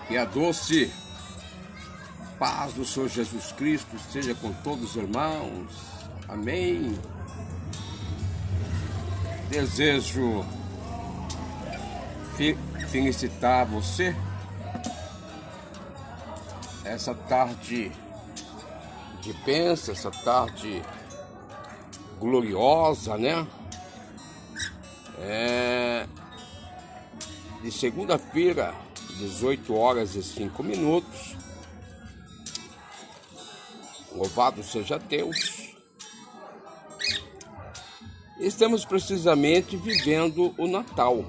E a doce paz do Senhor Jesus Cristo seja com todos os irmãos. Amém. Desejo felicitar você essa tarde de bênção, essa tarde gloriosa, né? De segunda-feira, 18 horas e 5 minutos. Louvado seja Deus. Estamos precisamente vivendo o Natal.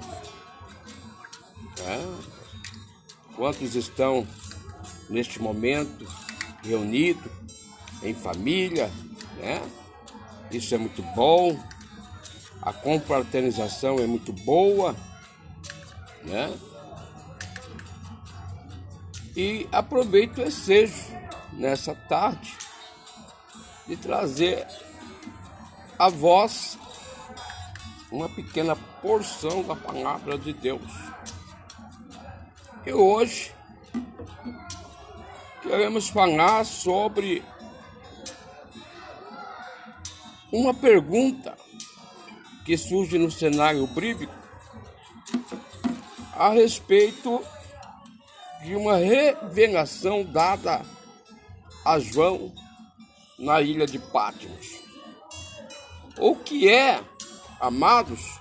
Quantos estão neste momento reunidos em família, né? Isso é muito bom. A confraternização é muito boa, né? E aproveito o ensejo nessa tarde de trazer a vós uma pequena porção da palavra de Deus. E hoje queremos falar sobre uma pergunta que surge no cenário bíblico a respeito de uma revelação dada a João na ilha de Patmos. O que é, amados,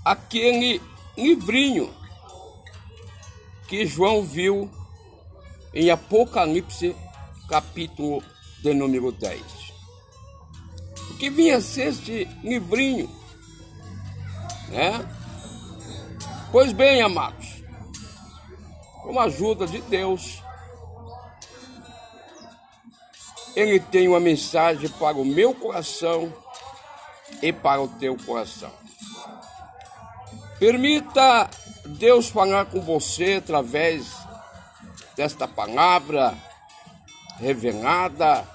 aquele livrinho que João viu em Apocalipse, capítulo de número 10. O que vinha a ser este livrinho, né? Pois bem, amados, com a ajuda de Deus, Ele tem uma mensagem para o meu coração e para o teu coração. Permita Deus falar com você através desta palavra revelada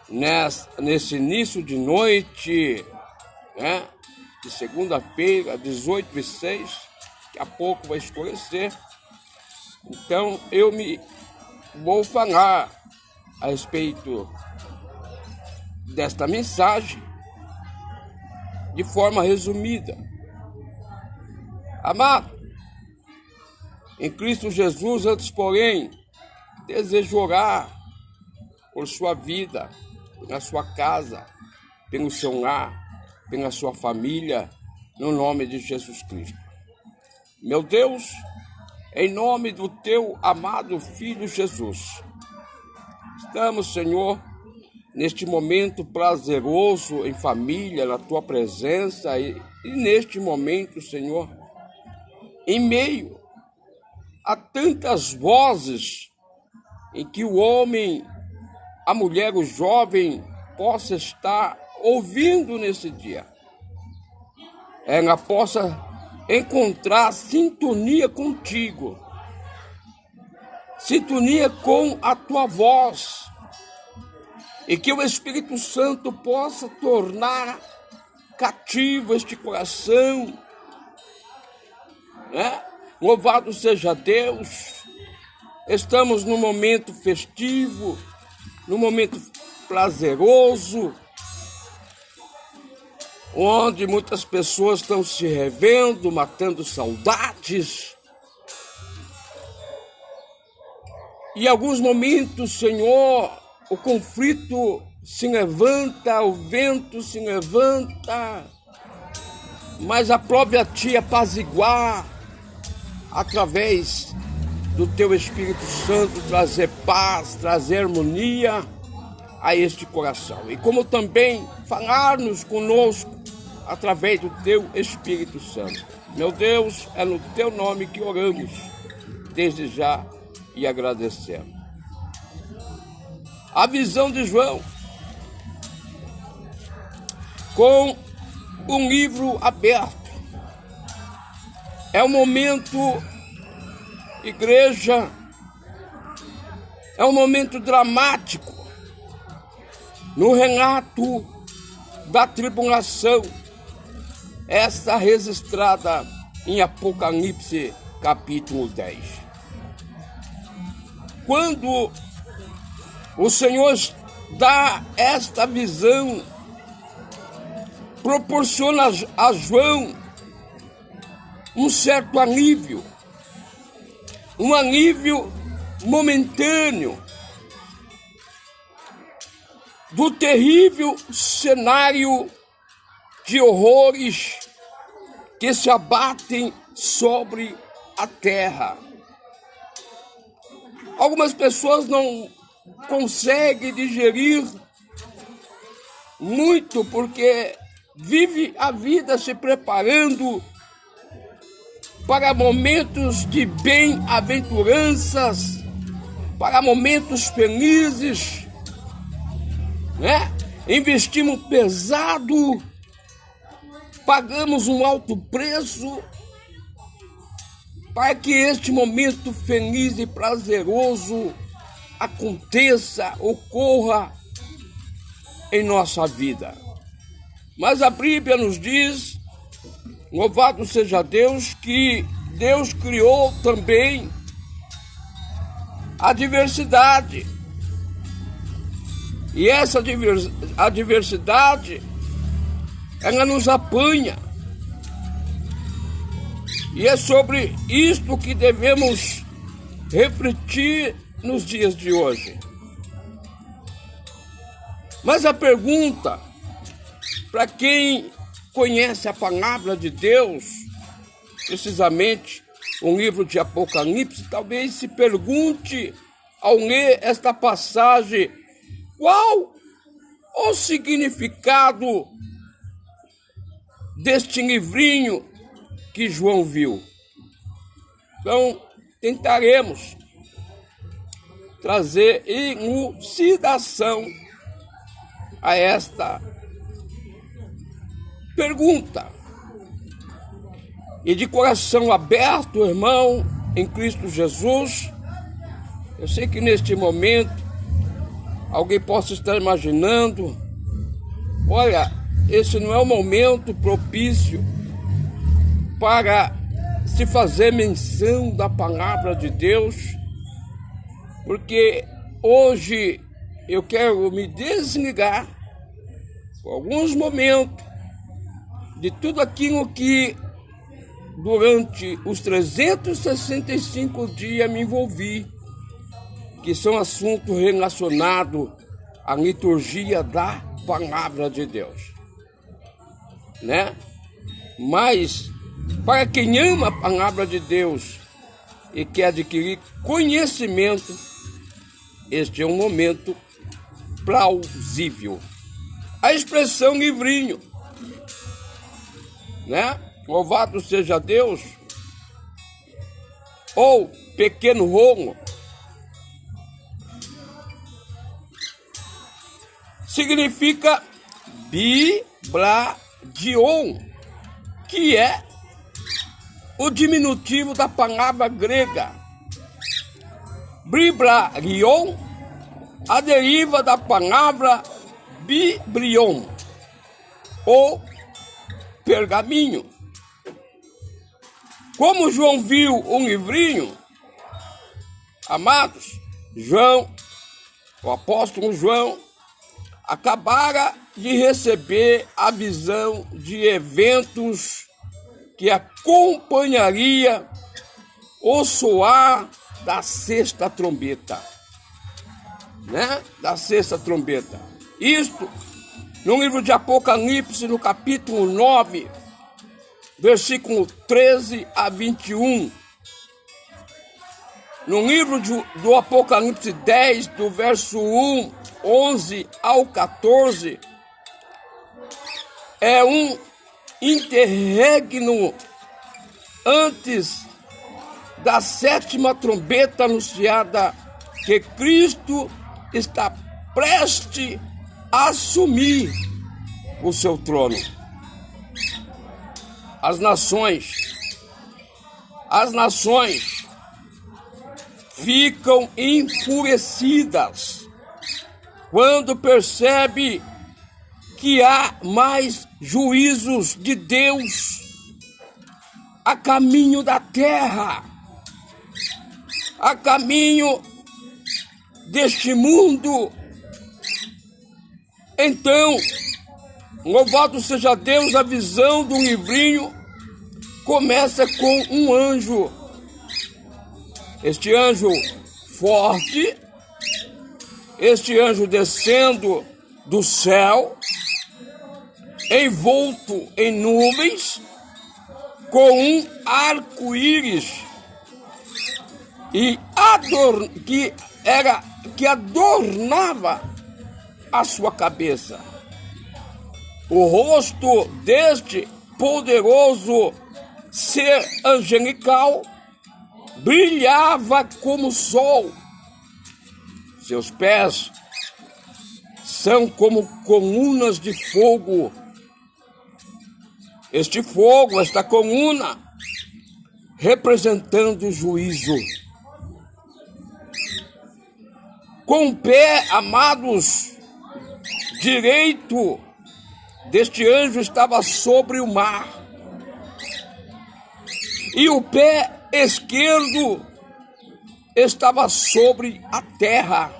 nesse início de noite, né? De segunda-feira, 18h06, daqui a pouco vai escurecer. Então eu vou falar a respeito desta mensagem de forma resumida. Amado, em Cristo Jesus, antes porém, desejo orar por sua vida, pela sua casa, pelo seu lar, pela sua família, no nome de Jesus Cristo. Meu Deus, em nome do teu amado Filho Jesus, estamos, Senhor, neste momento prazeroso em família, na tua presença e neste momento, Senhor, em meio a tantas vozes em que o homem, a mulher, o jovem possa estar ouvindo nesse dia, ela possa encontrar sintonia contigo, sintonia com a tua voz, e que o Espírito Santo possa tornar cativo este coração, né? Louvado seja Deus. Estamos num momento festivo, num momento prazeroso, onde muitas pessoas estão se revendo, matando saudades. E em alguns momentos, Senhor, o conflito se levanta, o vento se levanta, mas aprove a Ti apaziguar através do Teu Espírito Santo, trazer paz, trazer harmonia a este coração. E como também falar-nos conosco através do Teu Espírito Santo. Meu Deus, é no Teu nome que oramos, desde já, e agradecemos. A visão de João, com um livro aberto, é um momento, igreja, é um momento dramático no relato da tribulação, essa registrada em Apocalipse, capítulo 10. Quando o Senhor dá esta visão, proporciona a João um certo alívio, um alívio momentâneo do terrível cenário de horrores que se abatem sobre a terra. Algumas pessoas não conseguem digerir muito porque vive a vida se preparando para momentos de bem-aventuranças, para momentos felizes, né? Investimos pesado, pagamos um alto preço para que este momento feliz e prazeroso aconteça, ocorra em nossa vida. Mas a Bíblia nos diz, louvado seja Deus, que Deus criou também a diversidade. E essa adversidade, ela nos apanha. E é sobre isto que devemos refletir nos dias de hoje. Mas a pergunta, para quem conhece a palavra de Deus, precisamente o livro de Apocalipse, talvez se pergunte ao ler esta passagem, qual o significado deste livrinho que João viu? Então, tentaremos trazer elucidação a esta pergunta. E de coração aberto, irmão, em Cristo Jesus, eu sei que neste momento alguém possa estar imaginando, olha, esse não é o momento propício para se fazer menção da palavra de Deus, porque hoje eu quero me desligar por alguns momentos de tudo aquilo que durante os 365 dias me envolvi, que são assuntos relacionados à liturgia da palavra de Deus, né? Mas para quem ama a palavra de Deus e quer adquirir conhecimento, este é um momento plausível. A expressão livrinho, né? Louvado seja Deus, ou pequeno rolo, significa bibladion, que é o diminutivo da palavra grega. Biblarion, a deriva da palavra biblion, ou pergaminho. Como João viu um livrinho, amados, João, o apóstolo João, acabara de receber a visão de eventos que acompanharia o soar da sexta trombeta, né? Da sexta trombeta. Isto no livro de Apocalipse, no capítulo 9, versículo 13 a 21. No livro do Apocalipse 10, do verso 11 ao 14, é um interregno antes da sétima trombeta anunciada que Cristo está prestes a assumir o seu trono. As nações ficam enfurecidas quando percebe que há mais juízos de Deus a caminho da terra, a caminho deste mundo. Então, louvado seja Deus, a visão do livrinho começa com um anjo. Este anjo forte, este anjo descendo do céu, envolto em nuvens, com um arco-íris e que adornava a sua cabeça. O rosto deste poderoso ser angelical brilhava como o sol. Seus pés são como colunas de fogo. Este fogo, esta coluna, representando o juízo. Com o pé, amados, direito deste anjo estava sobre o mar. E o pé esquerdo estava sobre a terra.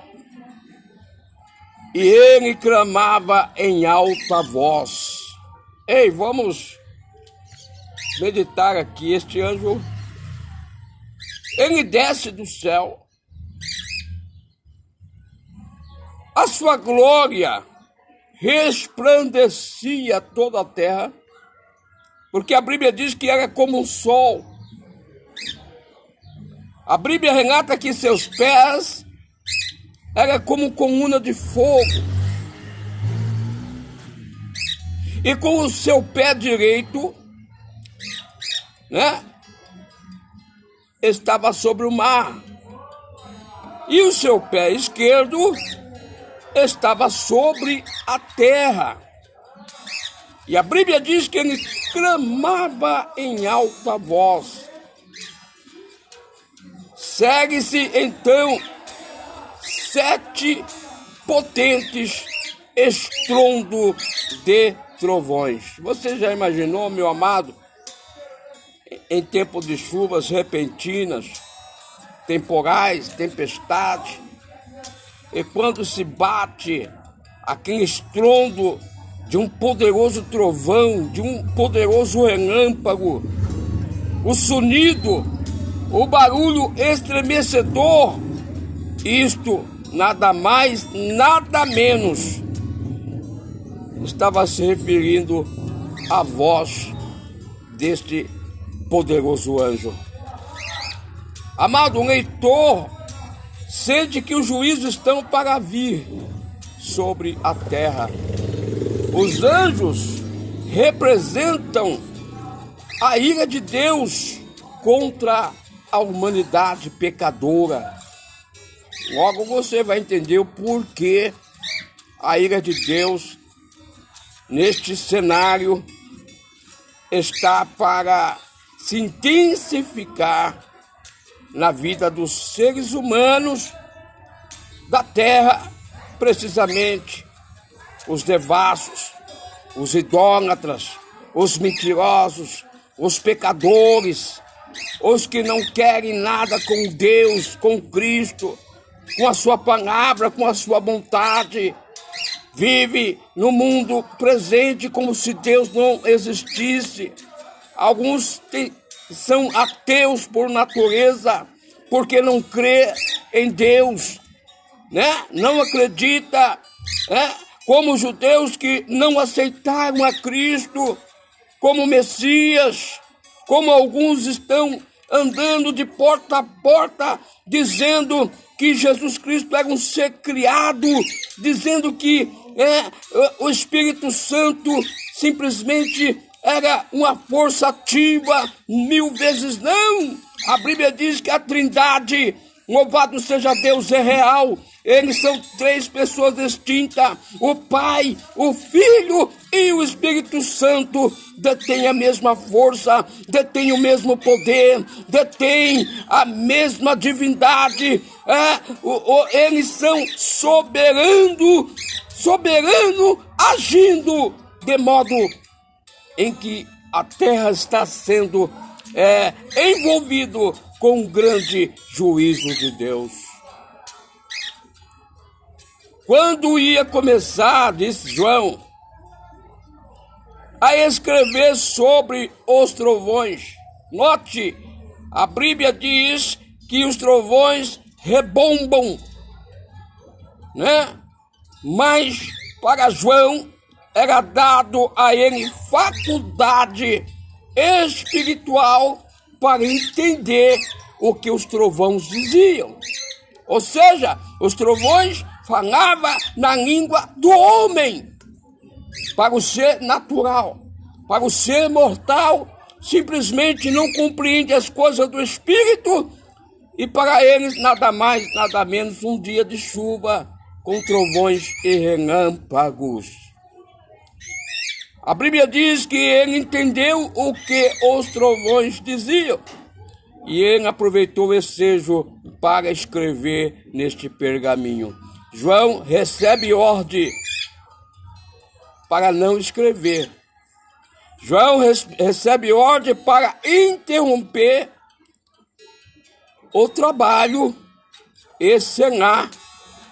E ele clamava em alta voz. Ei, vamos meditar aqui. Este anjo, ele desce do céu. A sua glória resplandecia toda a terra, porque a Bíblia diz que era como um sol. A Bíblia relata que seus pés era como coluna de fogo. E com o seu pé direito, estava sobre o mar. E o seu pé esquerdo estava sobre a terra. E a Bíblia diz que ele clamava em alta voz. Segue-se então 7 potentes estrondo de trovões. Você já imaginou, meu amado, em tempo de chuvas repentinas, temporais, tempestades, e quando se bate aquele estrondo de um poderoso trovão, de um poderoso relâmpago, o sonido, o barulho estremecedor, isto nada mais, nada menos estava se referindo à voz deste poderoso anjo. Amado, o leitor sente que os juízos estão para vir sobre a terra. Os anjos representam a ira de Deus contra a humanidade pecadora. Logo você vai entender o porquê a ira de Deus neste cenário está para se intensificar na vida dos seres humanos da terra, precisamente os devassos, os idólatras, os mentirosos, os pecadores, os que não querem nada com Deus, com Cristo, com a sua palavra, com a sua vontade. Vive no mundo presente como se Deus não existisse. Alguns são ateus por natureza, porque não crê em Deus, não acredita, como os judeus que não aceitaram a Cristo como Messias, como alguns estão andando de porta a porta, dizendo que Jesus Cristo era um ser criado, dizendo que o Espírito Santo simplesmente era uma força ativa. 1000 vezes não. A Bíblia diz que a Trindade, louvado seja Deus, é real. Eles são 3 pessoas distintas. O Pai, o Filho e o Espírito Santo detêm a mesma força, detêm o mesmo poder, detêm a mesma divindade. Eles são soberano agindo de modo em que a terra está sendo envolvido com um grande juízo de Deus. Quando ia começar, disse João, a escrever sobre os trovões. Note, a Bíblia diz que os trovões rebombam, né? Mas para João era dado a ele faculdade espiritual para entender o que os trovões diziam. Ou seja, os trovões falavam na língua do homem. Para o ser natural, para o ser mortal, simplesmente não compreende as coisas do Espírito, e para eles nada mais, nada menos um dia de chuva com trovões e relâmpagos. A Bíblia diz que ele entendeu o que os trovões diziam, e ele aproveitou esse ensejo para escrever neste pergaminho. João recebe ordem para não escrever. João recebe ordem para interromper o trabalho e selar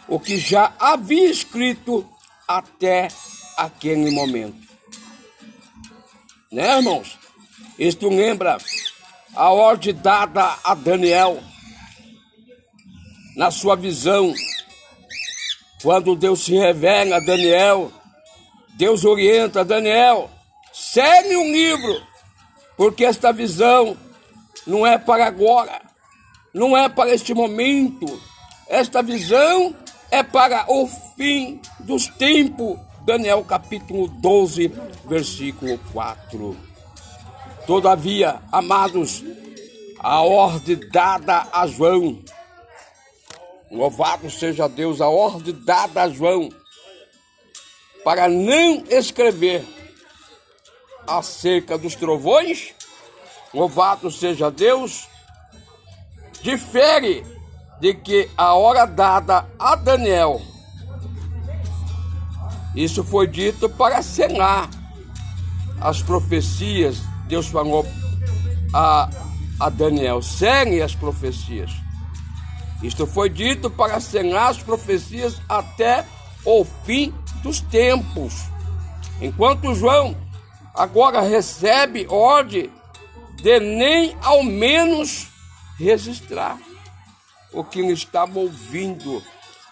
o que já havia escrito até aquele momento. Né, irmãos? Isto lembra a ordem dada a Daniel na sua visão. Quando Deus se revela a Daniel, Deus orienta Daniel, segue um livro, porque esta visão não é para agora, não é para este momento. Esta visão é para o fim dos tempos. Daniel capítulo 12, versículo 4. Todavia, amados, a ordem dada a João, louvado seja Deus, a ordem dada a João, para não escrever acerca dos trovões, louvado seja Deus, difere de que a hora dada a Daniel, isso foi dito para selar as profecias. Deus falou a Daniel, segue as profecias. Isto foi dito para selar as profecias até o fim dos tempos. Enquanto João agora recebe ordem de nem ao menos registrar o que ele estava ouvindo,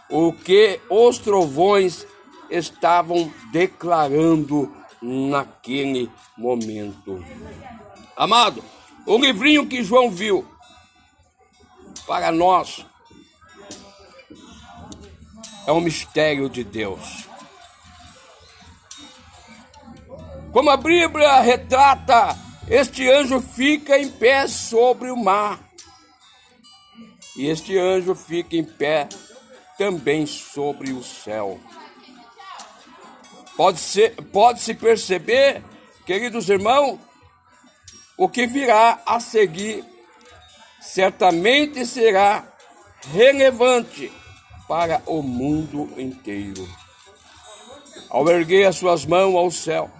o que os trovões estavam declarando naquele momento. Amado, o livrinho que João viu, para nós, é um mistério de Deus. Como a Bíblia retrata, este anjo fica em pé sobre o mar. E este anjo fica em pé também sobre o céu. Pode-se perceber, queridos irmãos, o que virá a seguir certamente será relevante para o mundo inteiro. Ao erguer as suas mãos ao céu,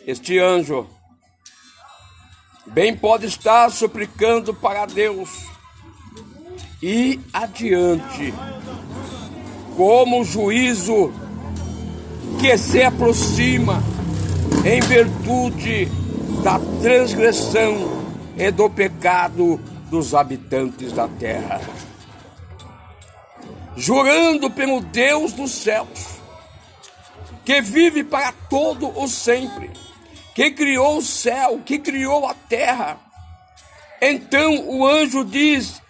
este anjo bem pode estar suplicando para Deus ir adiante, como o juízo que se aproxima em virtude da transgressão e do pecado dos habitantes da terra. Jurando pelo Deus dos céus, que vive para todo o sempre, que criou o céu, que criou a terra. Então o anjo diz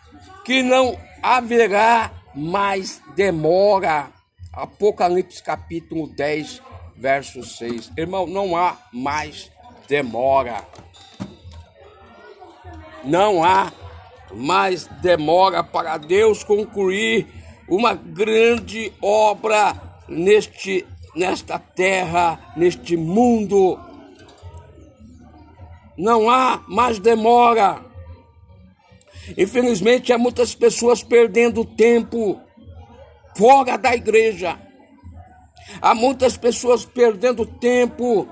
que não haverá mais demora. Apocalipse capítulo 10, verso 6. Irmão, não há mais demora. Não há mais demora para Deus concluir uma grande obra nesta terra, neste mundo. Não há mais demora. Infelizmente, há muitas pessoas perdendo tempo fora da igreja. Há muitas pessoas perdendo tempo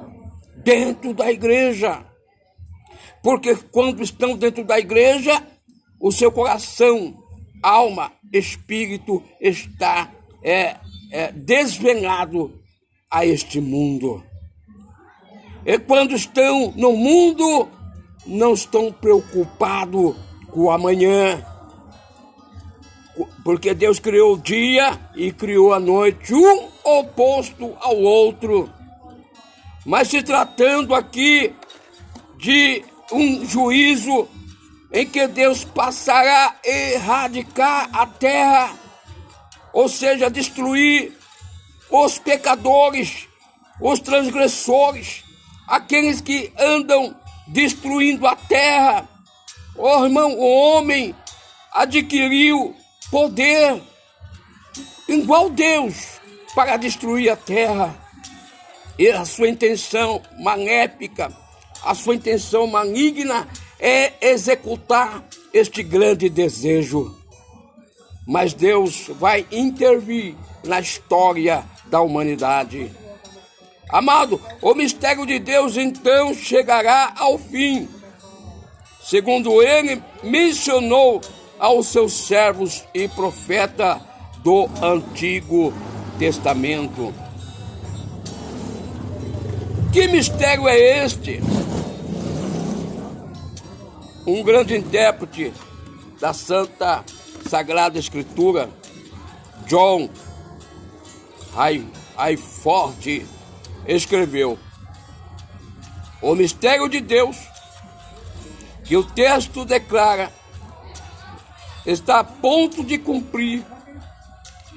dentro da igreja. Porque quando estão dentro da igreja, o seu coração, alma, espírito está desvelado a este mundo. E quando estão no mundo, não estão preocupados com o amanhã. Porque Deus criou o dia e criou a noite, um oposto ao outro. Mas se tratando aqui de um juízo em que Deus passará a erradicar a terra, ou seja, destruir os pecadores, os transgressores, aqueles que andam destruindo a terra. Oh, irmão, o homem adquiriu poder igual Deus para destruir a terra. E a sua intenção maléfica, a sua intenção maligna é executar este grande desejo. Mas Deus vai intervir na história da humanidade. Amado, o mistério de Deus então chegará ao fim, segundo ele mencionou aos seus servos e profetas do Antigo Testamento. Que mistério é este? Um grande intérprete da Santa Sagrada Escritura, John Hayford, escreveu: o mistério de Deus, que o texto declara, está a ponto de cumprir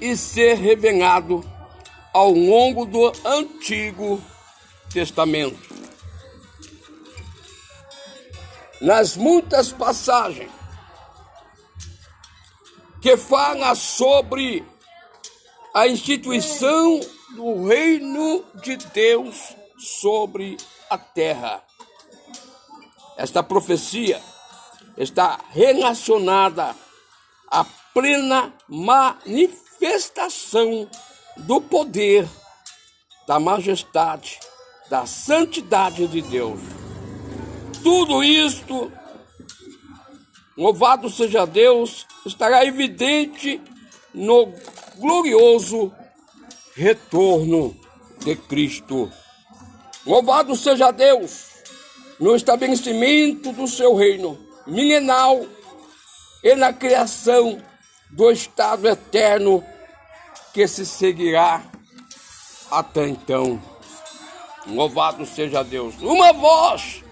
e ser revelado ao longo do Antigo Testamento. Nas muitas passagens que falam sobre a instituição do reino de Deus sobre a terra. Esta profecia está relacionada à plena manifestação do poder, da majestade, da santidade de Deus. Tudo isto, louvado seja Deus, estará evidente no glorioso retorno de Cristo. Louvado seja Deus no estabelecimento do seu reino milenal e na criação do estado eterno que se seguirá até então. Louvado seja Deus. Uma voz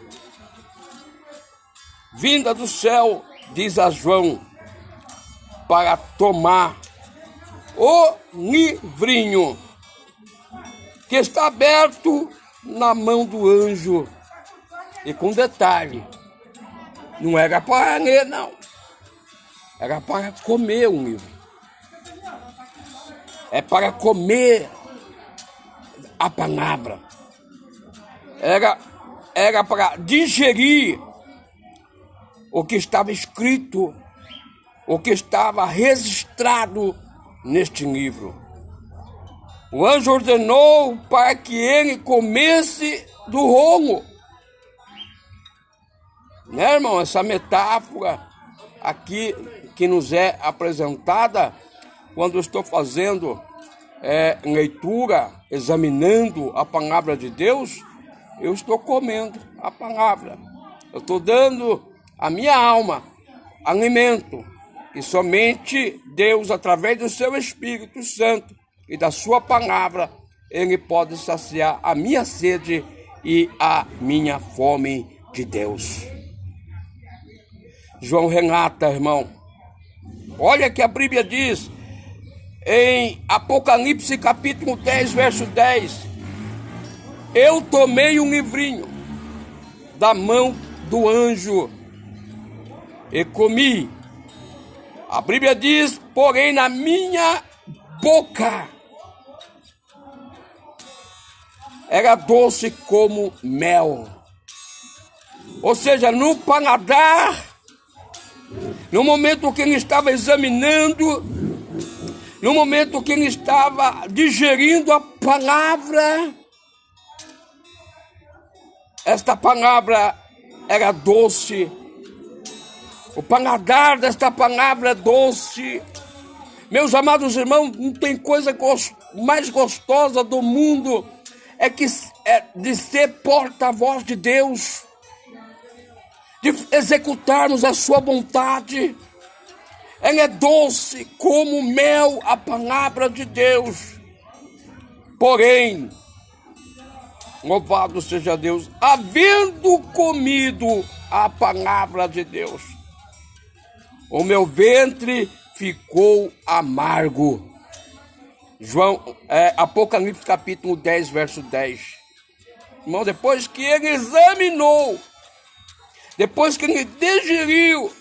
vinda do céu, diz a João, para tomar o livrinho que está aberto na mão do anjo. E com detalhe, não era para ler, não. Era para comer um livro. É para comer a palavra. Era para digerir o que estava escrito, o que estava registrado neste livro. O anjo ordenou para que ele comesse do rolo. Né, irmão? Essa metáfora aqui que nos é apresentada quando eu estou fazendo leitura, examinando a palavra de Deus, eu estou comendo a palavra. Eu estou dando à minha alma alimento. E somente Deus, através do seu Espírito Santo e da sua palavra, ele pode saciar a minha sede e a minha fome de Deus. João relata, irmão, olha que a Bíblia diz em Apocalipse capítulo 10, verso 10: eu tomei um livrinho da mão do anjo e comi. A Bíblia diz, porém na minha boca era doce como mel. Ou seja, no paladar, no momento que ele estava examinando, no momento que ele estava digerindo a palavra, esta palavra era doce. O paladar desta palavra é doce. Meus amados irmãos, não tem coisa mais gostosa do mundo de ser porta-voz de Deus, de executarmos a sua vontade. Ela é doce como mel, a palavra de Deus. Porém, louvado seja Deus, havendo comido a palavra de Deus, o meu ventre ficou amargo. Apocalipse capítulo 10, verso 10. Irmão, depois que ele examinou, depois que ele digeriu,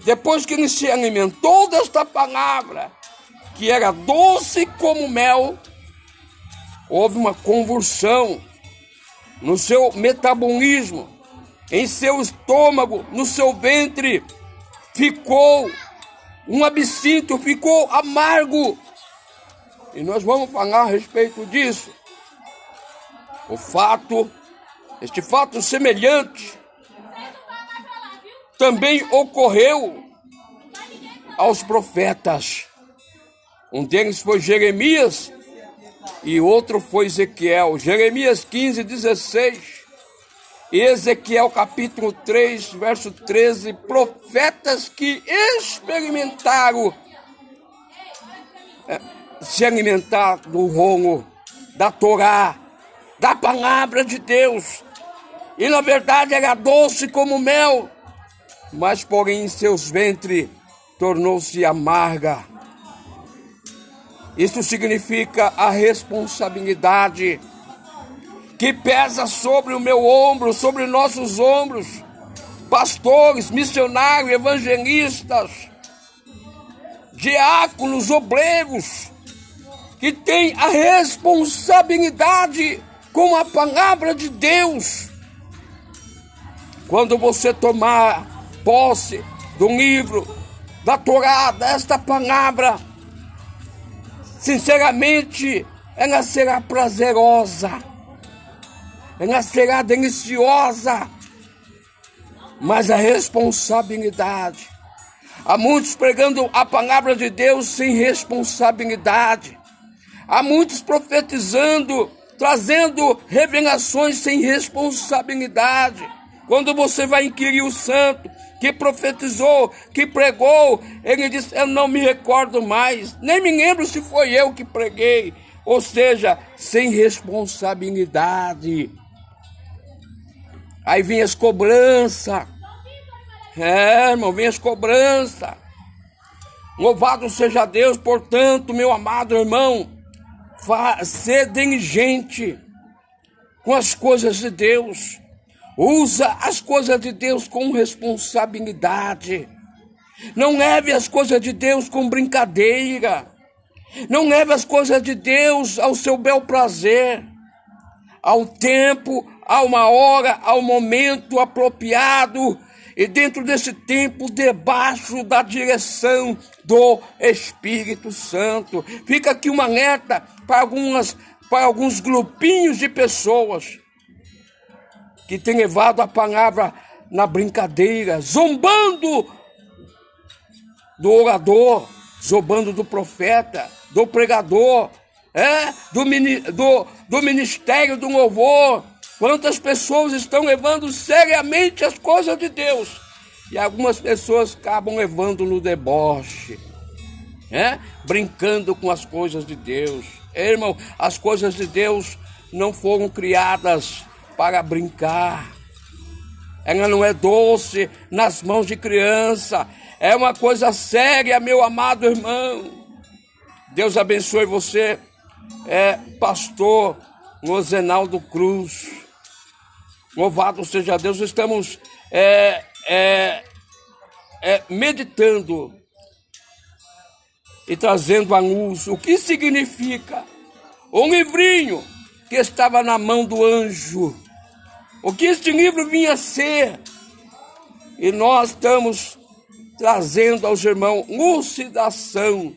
depois que ele se alimentou desta palavra, que era doce como mel, houve uma convulsão no seu metabolismo, em seu estômago, no seu ventre, ficou um absinto, ficou amargo. E nós vamos falar a respeito disso. Este fato semelhante também ocorreu aos profetas. Um deles foi Jeremias e outro foi Ezequiel. Jeremias 15, 16 e Ezequiel capítulo 3, verso 13. Profetas que experimentaram se alimentar do rolo, da Torá, da palavra de Deus. E na verdade era doce como mel, mas porém em seus ventres tornou-se amarga. Isso significa a responsabilidade que pesa sobre o meu ombro, sobre nossos ombros, pastores, missionários, evangelistas, diáconos, obreiros, que têm a responsabilidade com a palavra de Deus. Quando você tomar posse do livro, da Torá, desta palavra, sinceramente, ela será prazerosa, ela será deliciosa, mas a responsabilidade. Há muitos pregando a palavra de Deus sem responsabilidade. Há muitos profetizando, trazendo revelações sem responsabilidade. Quando você vai inquirir o santo que profetizou, que pregou, ele diz: eu não me recordo mais, nem me lembro se foi eu que preguei. Ou seja, sem responsabilidade. Aí vem as cobranças. Irmão, vem as cobranças. Louvado seja Deus. Portanto, meu amado irmão, ser diligente com as coisas de Deus. Usa as coisas de Deus com responsabilidade. Não leve as coisas de Deus com brincadeira. Não leve as coisas de Deus ao seu bel prazer. Ao tempo, a uma hora, ao momento apropriado. E dentro desse tempo, debaixo da direção do Espírito Santo. Fica aqui uma alerta para alguns grupinhos de pessoas que têm levado a palavra na brincadeira, zombando do orador, zombando do profeta, do pregador, do ministério do louvor. Quantas pessoas estão levando seriamente as coisas de Deus e algumas pessoas acabam levando no deboche, brincando com as coisas de Deus. Irmão, as coisas de Deus não foram criadas para brincar. Ela não é doce nas mãos de criança. É uma coisa séria, meu amado irmão. Deus abençoe você. Pastor Rosenaldo Cruz. Louvado seja Deus. Estamos meditando e trazendo à luz o que significa um livrinho que estava na mão do anjo. O que este livro vinha a ser. E nós estamos trazendo aos irmãos lucidação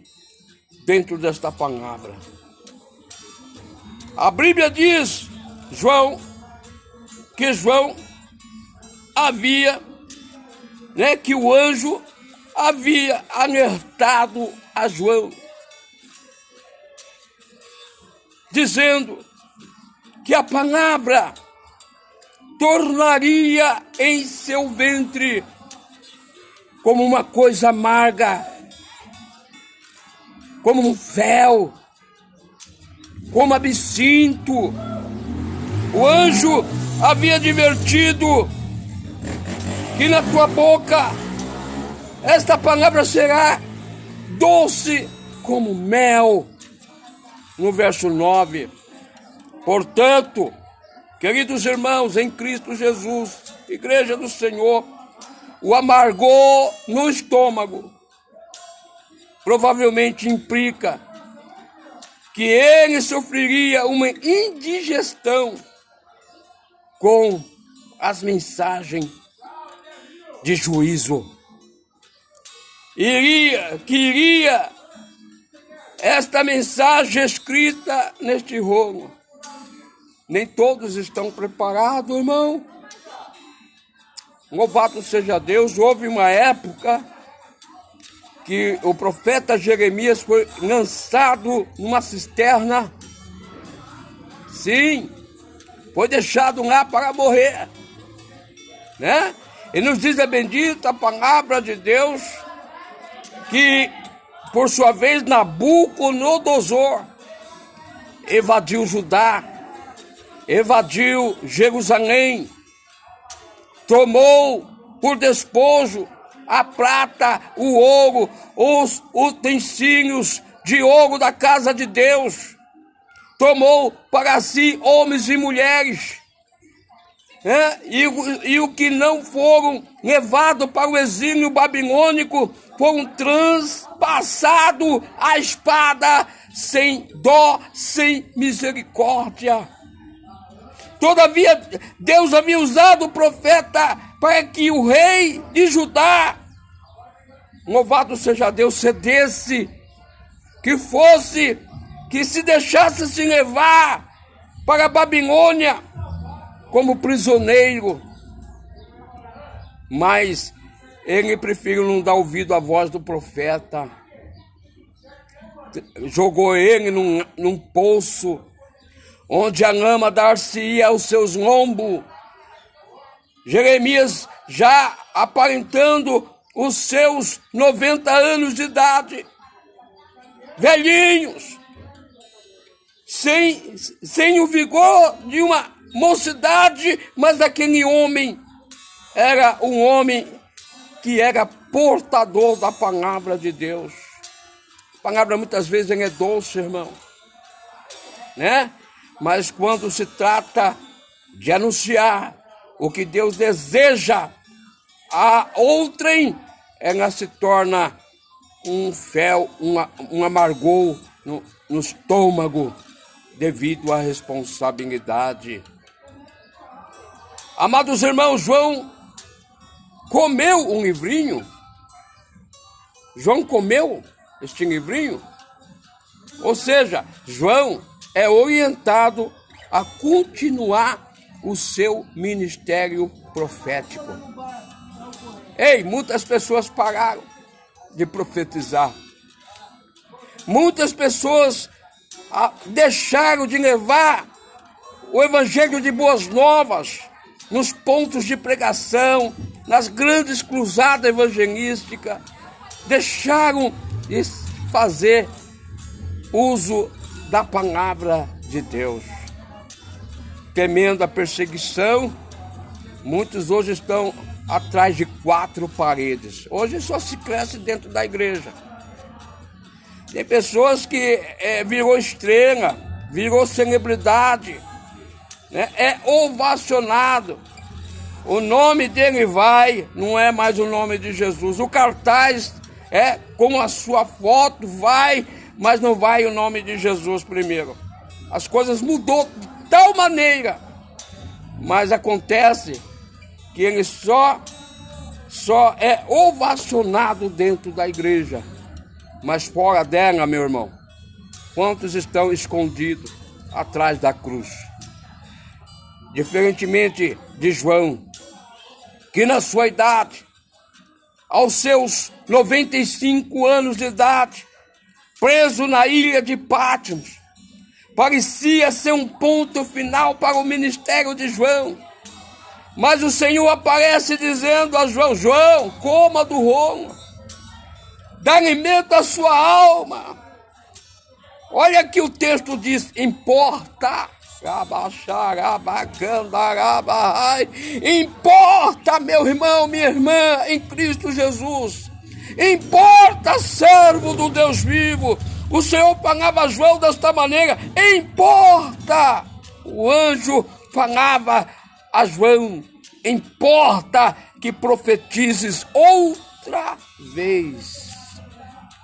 dentro desta palavra. A Bíblia diz, que João havia, que o anjo havia alertado a João, dizendo que a palavra tornaria em seu ventre como uma coisa amarga, como um fel, como absinto. O anjo havia advertido que na tua boca esta palavra será doce como mel. No verso 9. Portanto, queridos irmãos em Cristo Jesus, Igreja do Senhor, o amargor no estômago provavelmente implica que ele sofreria uma indigestão com as mensagens de juízo. Queria esta mensagem escrita neste rolo. Nem todos estão preparados, irmão. Louvado seja Deus. Houve uma época que o profeta Jeremias foi lançado numa cisterna. Sim, foi deixado lá para morrer, E nos diz a bendita palavra de Deus que, por sua vez, Nabucodonosor evadiu Judá, evadiu Jerusalém, tomou por despojo a prata, o ouro, os utensílios de ouro da casa de Deus, tomou para si homens e mulheres, e o que não foram levados para o exílio babilônico foram transpassados à espada, sem dó, sem misericórdia. Todavia, Deus havia usado o profeta para que o rei de Judá, louvado seja Deus, cedesse, que se deixasse se levar para a Babilônia como prisioneiro. Mas ele preferiu não dar ouvido à voz do profeta. Jogou ele num poço, onde a lama dar-se-ia aos seus lombos. Jeremias, já aparentando os seus 90 anos de idade, velhinhos, sem o vigor de uma mocidade, mas aquele homem era um homem que era portador da palavra de Deus. A palavra muitas vezes é doce, irmão, Mas quando se trata de anunciar o que Deus deseja a outrem, ela se torna um fel, um amargor no estômago, devido à responsabilidade. Amados irmãos, João comeu um livrinho. João comeu este livrinho. Ou seja, João é orientado a continuar o seu ministério profético. Muitas pessoas pararam de profetizar. Muitas pessoas deixaram de levar o evangelho de boas novas nos pontos de pregação, nas grandes cruzadas evangelísticas. Deixaram de fazer uso da palavra de Deus. Temendo a perseguição, muitos hoje estão atrás de 4 paredes. Hoje só se cresce dentro da igreja. Tem pessoas que virou estrela, virou celebridade, é ovacionado. O nome dele não é mais o nome de Jesus. O cartaz com a sua foto vai, mas não vai o nome de Jesus primeiro. As coisas mudou de tal maneira, mas acontece que ele só é ovacionado dentro da igreja, mas fora dela, meu irmão, quantos estão escondidos atrás da cruz? Diferentemente de João, que na sua idade, aos seus 95 anos de idade, preso na ilha de Patmos, parecia ser um ponto final para o ministério de João. Mas o Senhor aparece dizendo a João: João, coma do rolo, dá alimento à sua alma. Olha que o texto diz: importa. Importa, meu irmão, minha irmã, em Cristo Jesus. Importa, servo do Deus vivo. O Senhor falava a João desta maneira: importa. O anjo falava a João: importa que profetizes outra vez.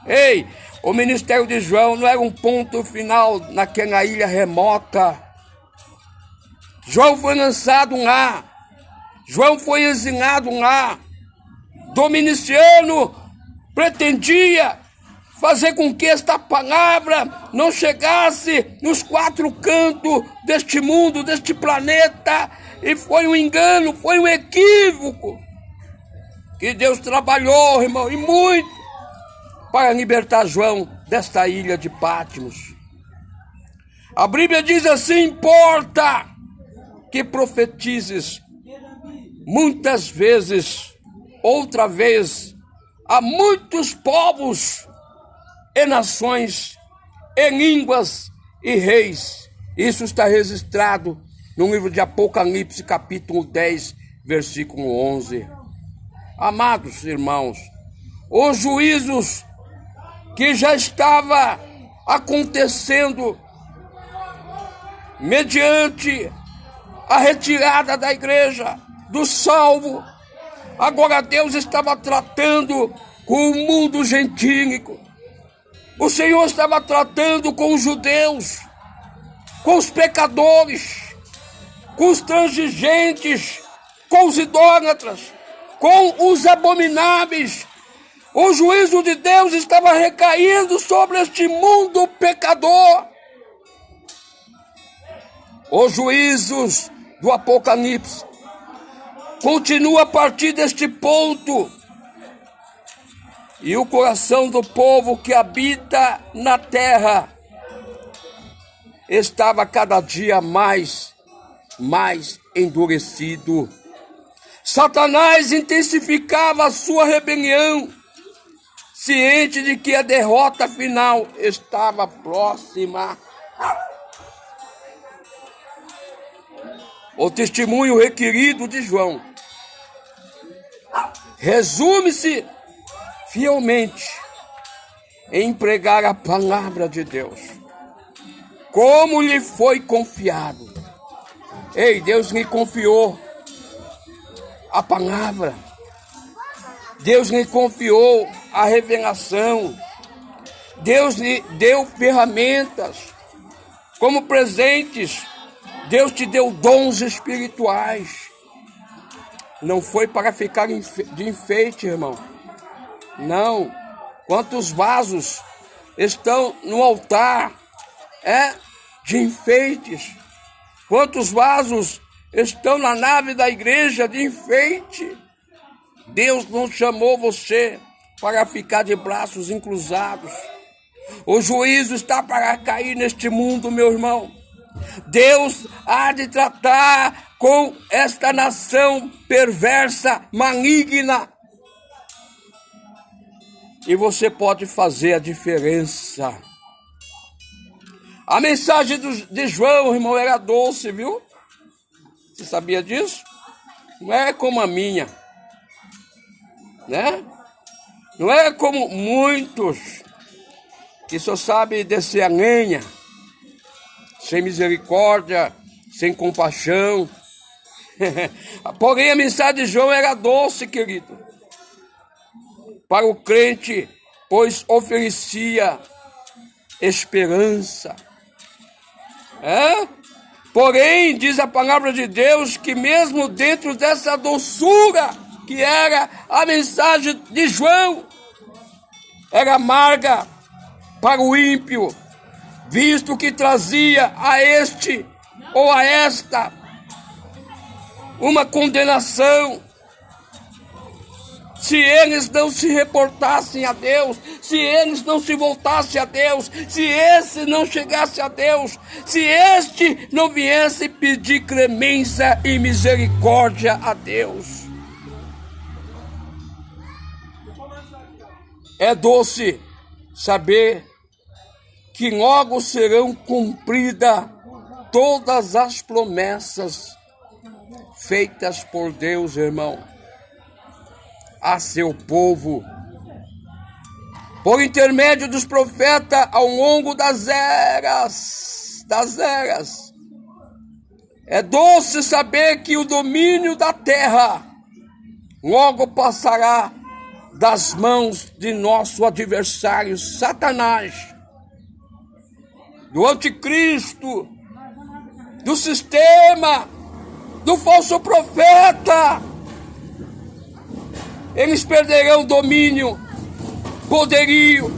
Ei, o ministério de João não era um ponto final naquela ilha remota. João foi lançado lá. João foi exilado lá. Domiciano pretendia fazer com que esta palavra não chegasse nos quatro cantos deste mundo, deste planeta. E foi um engano, foi um equívoco. Que Deus trabalhou, irmão, e muito, para libertar João desta ilha de Patmos. A Bíblia diz assim: importa que profetizes muitas vezes, outra vez, a muitos povos e nações, e línguas e reis. Isso está registrado no livro de Apocalipse, capítulo 10, versículo 11. Amados irmãos, os juízos que já estava acontecendo mediante a retirada da igreja, do salvo, agora Deus estava tratando com o mundo gentílico. O Senhor estava tratando com os judeus, com os pecadores, com os transigentes, com os idólatras, com os abomináveis. O juízo de Deus estava recaindo sobre este mundo pecador. Os juízos do Apocalipse continuam a partir deste ponto. E o coração do povo que habita na terra estava cada dia mais endurecido. Satanás intensificava a sua rebelião, ciente de que a derrota final estava próxima. O testemunho requerido de João resume-se fielmente em pregar a palavra de Deus, como lhe foi confiado. Ei, Deus lhe confiou a palavra, Deus lhe confiou a revelação, Deus lhe deu ferramentas como presentes. Deus te deu dons espirituais. Não foi para ficar de enfeite, irmão. Não. Quantos vasos estão no altar de enfeites? Quantos vasos estão na nave da igreja de enfeite? Deus não chamou você para ficar de braços encruzados. O juízo está para cair neste mundo, meu irmão. Deus há de tratar com esta nação perversa, maligna. E você pode fazer a diferença. A mensagem de João, irmão, era doce, viu? Você sabia disso? Não é como a minha, né? Não é como muitos que só sabem descer a lenha, sem misericórdia, sem compaixão. Porém, a mensagem de João era doce, querido, para o crente, pois oferecia esperança. Porém, diz a palavra de Deus que mesmo dentro dessa doçura que era a mensagem de João, era amarga para o ímpio, visto que trazia a este ou a esta uma condenação se eles não se reportassem a Deus, se eles não se voltassem a Deus, se esse não chegasse a Deus, se este não viesse pedir clemência e misericórdia a Deus. É doce saber que logo serão cumpridas todas as promessas feitas por Deus, irmão, a seu povo, por intermédio dos profetas ao longo das eras. É doce saber que o domínio da terra logo passará das mãos de nosso adversário Satanás, do anticristo, do sistema, do falso profeta. Eles perderão domínio, poderio,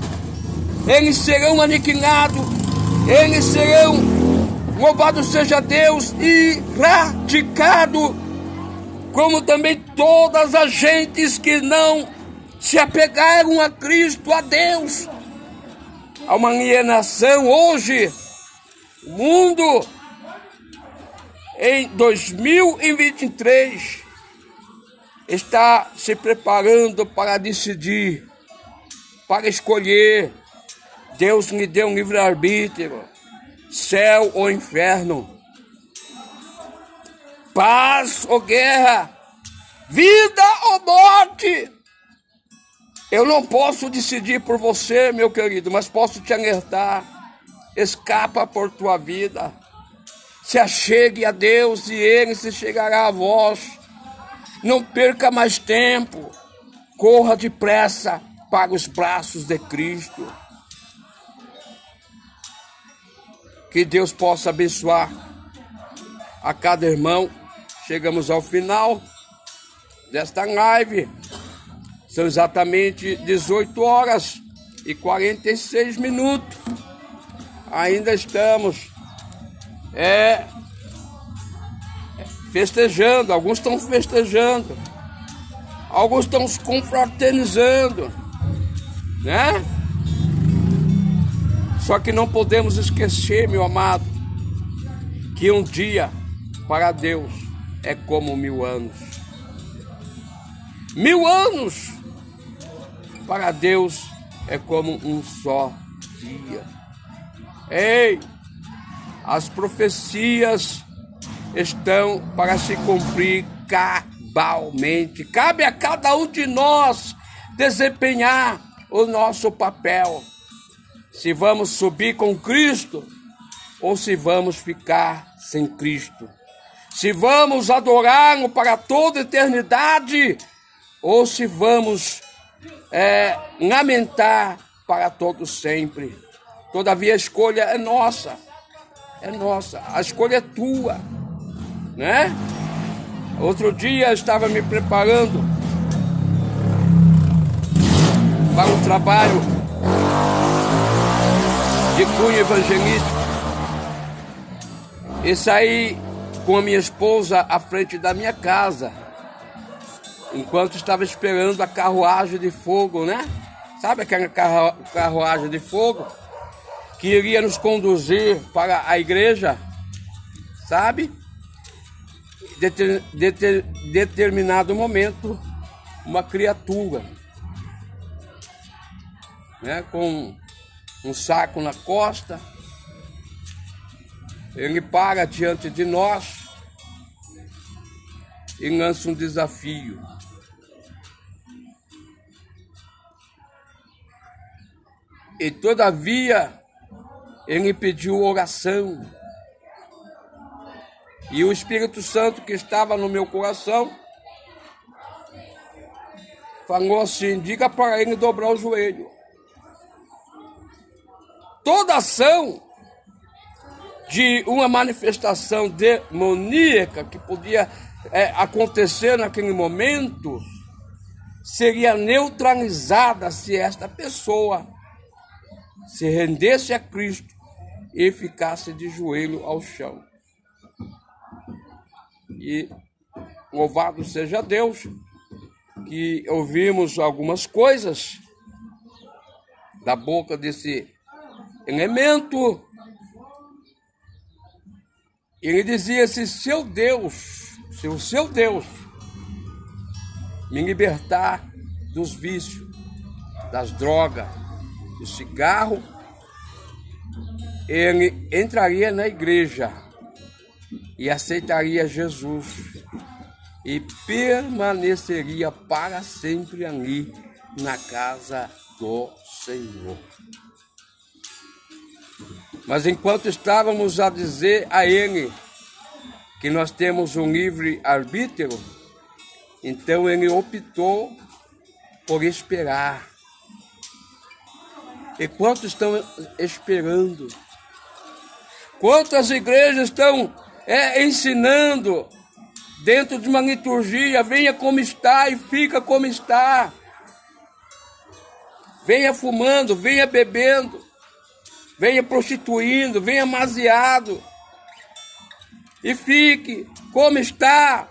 eles serão aniquilados, eles serão, louvado seja Deus, erradicados, como também todas as gentes que não se apegaram a Cristo, a Deus. Há uma alienação hoje, o mundo em 2023 está se preparando para decidir, para escolher. Deus lhe deu um livre-arbítrio, céu ou inferno, paz ou guerra, vida ou morte. Eu não posso decidir por você, meu querido, mas posso te alertar. Escapa por tua vida, se achegue a Deus e Ele se chegará a vós. Não perca mais tempo, corra depressa para os braços de Cristo. Que Deus possa abençoar a cada irmão. Chegamos ao final desta live. São exatamente 18h46. Ainda estamos festejando, alguns estão festejando, alguns estão se confraternizando, né? Só que não podemos esquecer, meu amado, que um dia para Deus é como 1000 anos. 1000 anos para Deus é como um só dia. Ei, as profecias estão para se cumprir cabalmente. Cabe a cada um de nós desempenhar o nosso papel. Se vamos subir com Cristo ou se vamos ficar sem Cristo. Se vamos adorá-lo para toda a eternidade ou se vamos lamentar para todo sempre. Todavia a escolha é nossa. É nossa, a escolha é tua, né? Outro dia eu estava me preparando para um trabalho de cunho evangelístico e saí com a minha esposa à frente da minha casa, enquanto estava esperando a carruagem de fogo, né? Sabe aquela carruagem de fogo que iria nos conduzir para a igreja, sabe? Determinado momento, uma criatura, né, com um saco na costa, ele para diante de nós e lança um desafio. E todavia, ele pediu oração. E o Espírito Santo que estava no meu coração falou assim: diga para ele dobrar o joelho. Toda ação de uma manifestação demoníaca que podia acontecer naquele momento seria neutralizada se esta pessoa se rendesse a Cristo e ficasse de joelho ao chão. E louvado seja Deus, que ouvimos algumas coisas da boca desse elemento. Ele dizia: se o seu Deus me libertar dos vícios, das drogas, do cigarro, ele entraria na igreja e aceitaria Jesus e permaneceria para sempre ali na casa do Senhor. Mas enquanto estávamos a dizer a ele que nós temos um livre arbítrio, então ele optou por esperar. E quantos estão esperando? Quantas igrejas estão ensinando dentro de uma liturgia: venha como está e fica como está. Venha fumando, venha bebendo, venha prostituindo, venha amaziado e fique como está.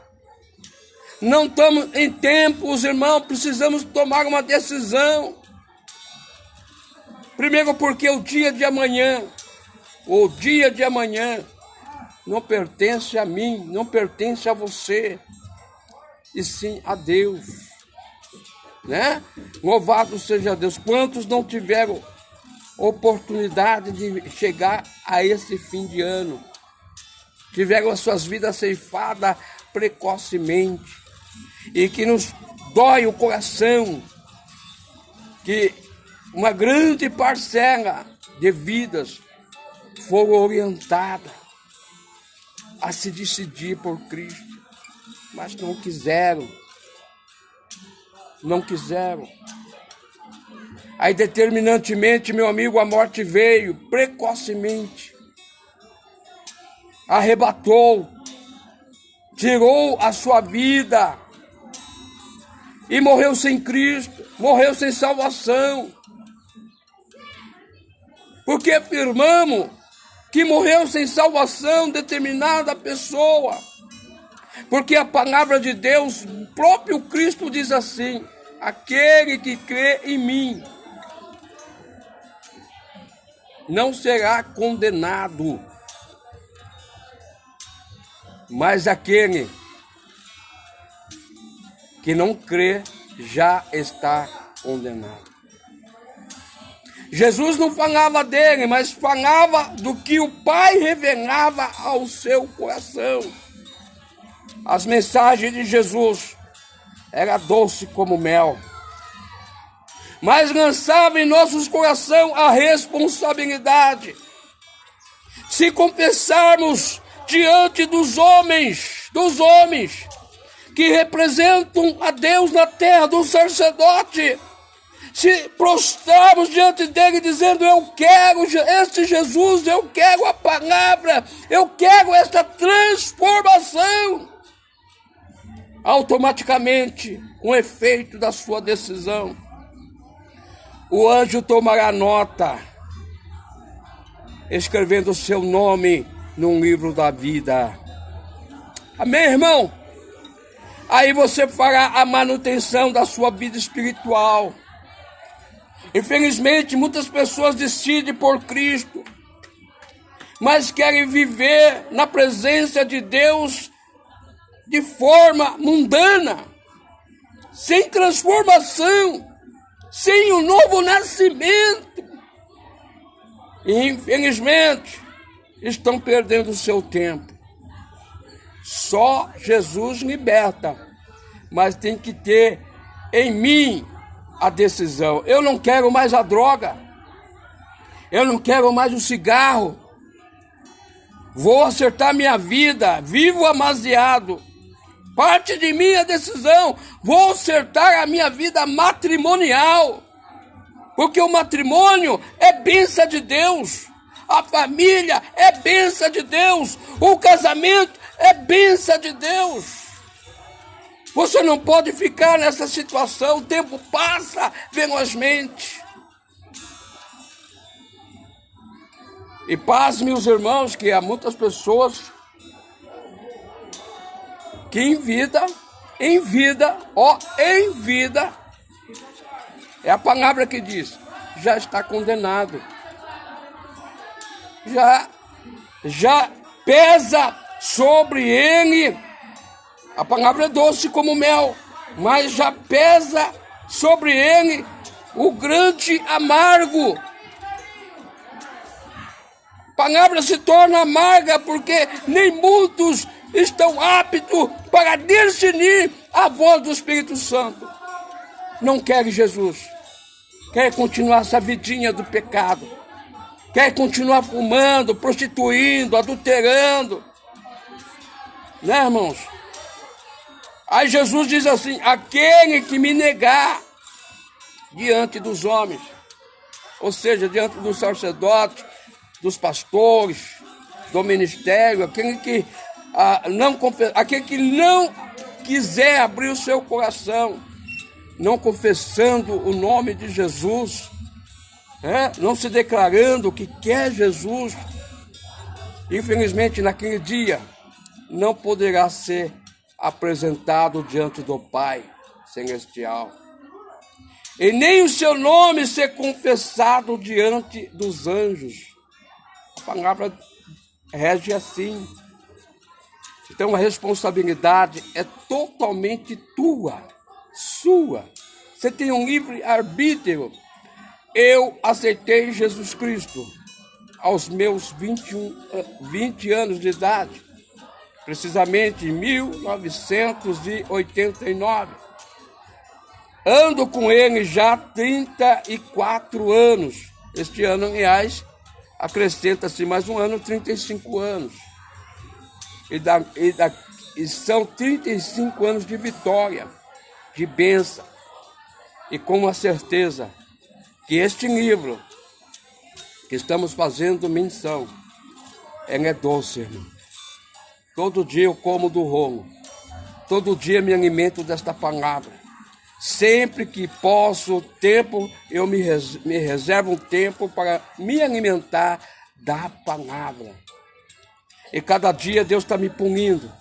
Não estamos em tempo, os irmãos, precisamos tomar uma decisão. Primeiro porque o dia de amanhã não pertence a mim, não pertence a você, e sim a Deus, né? Louvado seja Deus. Quantos não tiveram oportunidade de chegar a esse fim de ano? Tiveram as suas vidas ceifadas precocemente, e que nos dói o coração que uma grande parcela de vidas foram orientadas a se decidir por Cristo, mas não quiseram. Aí determinantemente, meu amigo, a morte veio precocemente, arrebatou, tirou a sua vida e morreu sem Cristo, morreu sem salvação. Porque afirmamos que morreu sem salvação determinada pessoa? Porque a palavra de Deus, o próprio Cristo diz assim: aquele que crê em mim não será condenado, mas aquele que não crê já está condenado. Jesus não falava dele, mas falava do que o Pai revelava ao seu coração. As mensagens de Jesus eram doce como mel, mas lançava em nossos corações a responsabilidade. Se confessarmos diante dos homens que representam a Deus na terra, do sacerdote, se prostrarmos diante dele dizendo: eu quero este Jesus, eu quero a palavra, eu quero esta transformação, automaticamente, com efeito da sua decisão, o anjo tomará nota, escrevendo o seu nome num livro da vida. Amém, irmão? Aí você fará a manutenção da sua vida espiritual. Infelizmente, muitas pessoas decidem por Cristo, mas querem viver na presença de Deus de forma mundana, sem transformação, sem um novo nascimento. E, infelizmente, estão perdendo o seu tempo. Só Jesus liberta, mas tem que ter em mim a decisão. Eu não quero mais a droga, eu não quero mais o cigarro, vou acertar minha vida, vivo amaziado. Parte de mim a decisão, vou acertar a minha vida matrimonial, porque o matrimônio é bênção de Deus, a família é bênção de Deus, o casamento é bênção de Deus. Você não pode ficar nessa situação, o tempo passa velozmente. E pasme os irmãos que há muitas pessoas que em vida em vida, em vida, é a palavra que diz, já está condenado. Já pesa sobre ele, a palavra é doce como mel, mas já pesa sobre ele o grande amargo. A palavra se torna amarga porque nem muitos estão aptos para discernir a voz do Espírito Santo. Não quer Jesus, quer continuar essa vidinha do pecado, quer continuar fumando, prostituindo, adulterando, né, irmãos? Aí Jesus diz assim, aquele que me negar diante dos homens, ou seja, diante dos sacerdotes, dos pastores, do ministério, aquele que aquele que não quiser abrir o seu coração, não confessando o nome de Jesus, não se declarando que quer Jesus, infelizmente naquele dia não poderá ser apresentado diante do Pai Celestial, e nem o seu nome ser confessado diante dos anjos. A palavra rege assim. Então a responsabilidade é totalmente sua. Você tem um livre arbítrio. Eu aceitei Jesus Cristo aos meus 20 anos de idade, precisamente em 1989. Ando com ele já há 34 anos. Este ano, aliás, acrescenta-se mais um ano, 35 anos. E são 35 anos de vitória, de bênção. E com a certeza que este livro que estamos fazendo menção, ele é doce, irmão. Todo dia eu como do rolo. Todo dia me alimento desta palavra. Sempre que posso, tempo, eu me reservo um tempo para me alimentar da palavra. E cada dia Deus está me punindo.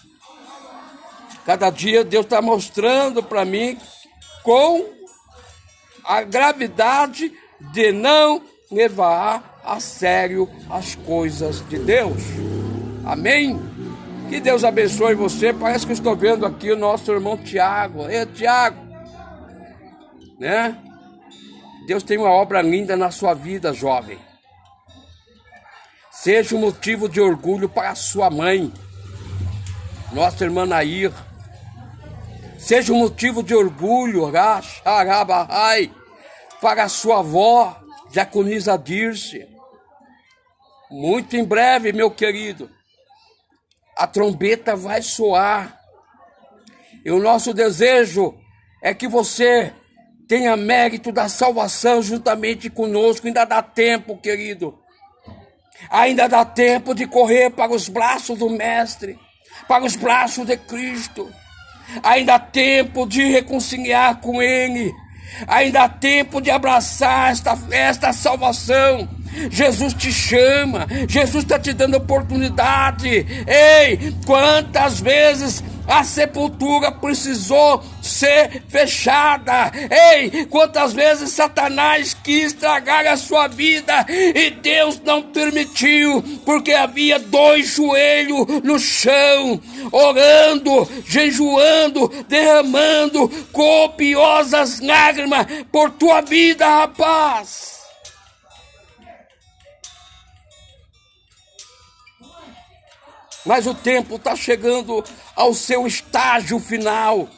Cada dia Deus está mostrando para mim com a gravidade de não levar a sério as coisas de Deus. Amém? Que Deus abençoe você. Parece que eu estou vendo aqui o nosso irmão Tiago. Tiago, né? Deus tem uma obra linda na sua vida, jovem. Seja um motivo de orgulho para a sua mãe, nossa irmã Nair. Seja um motivo de orgulho, para a sua avó, Diaconisa Dirce. Muito em breve, meu querido, a trombeta vai soar. E o nosso desejo é que você tenha mérito da salvação juntamente conosco. Ainda dá tempo, querido. Ainda dá tempo de correr para os braços do Mestre, para os braços de Cristo. Ainda há tempo de reconciliar com Ele. Ainda há tempo de abraçar esta salvação. Jesus te chama, Jesus está te dando oportunidade. Ei, quantas vezes a sepultura precisou ser fechada? Ei, quantas vezes Satanás quis estragar a sua vida e Deus não permitiu, porque havia 2 joelhos no chão, orando, jejuando, derramando copiosas lágrimas por tua vida, rapaz. Mas o tempo está chegando ao seu estágio final.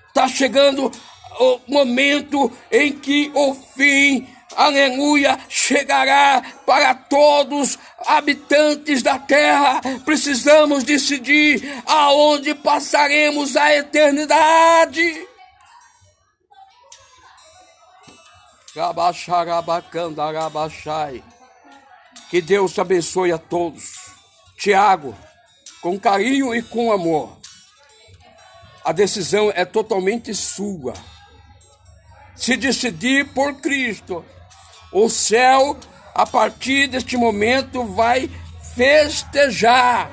Está chegando o momento em que o fim, aleluia, chegará para todos habitantes da terra. Precisamos decidir aonde passaremos a eternidade. Que Deus te abençoe a todos. Tiago, com carinho e com amor. A decisão é totalmente sua. Se decidir por Cristo, o céu, a partir deste momento, vai festejar.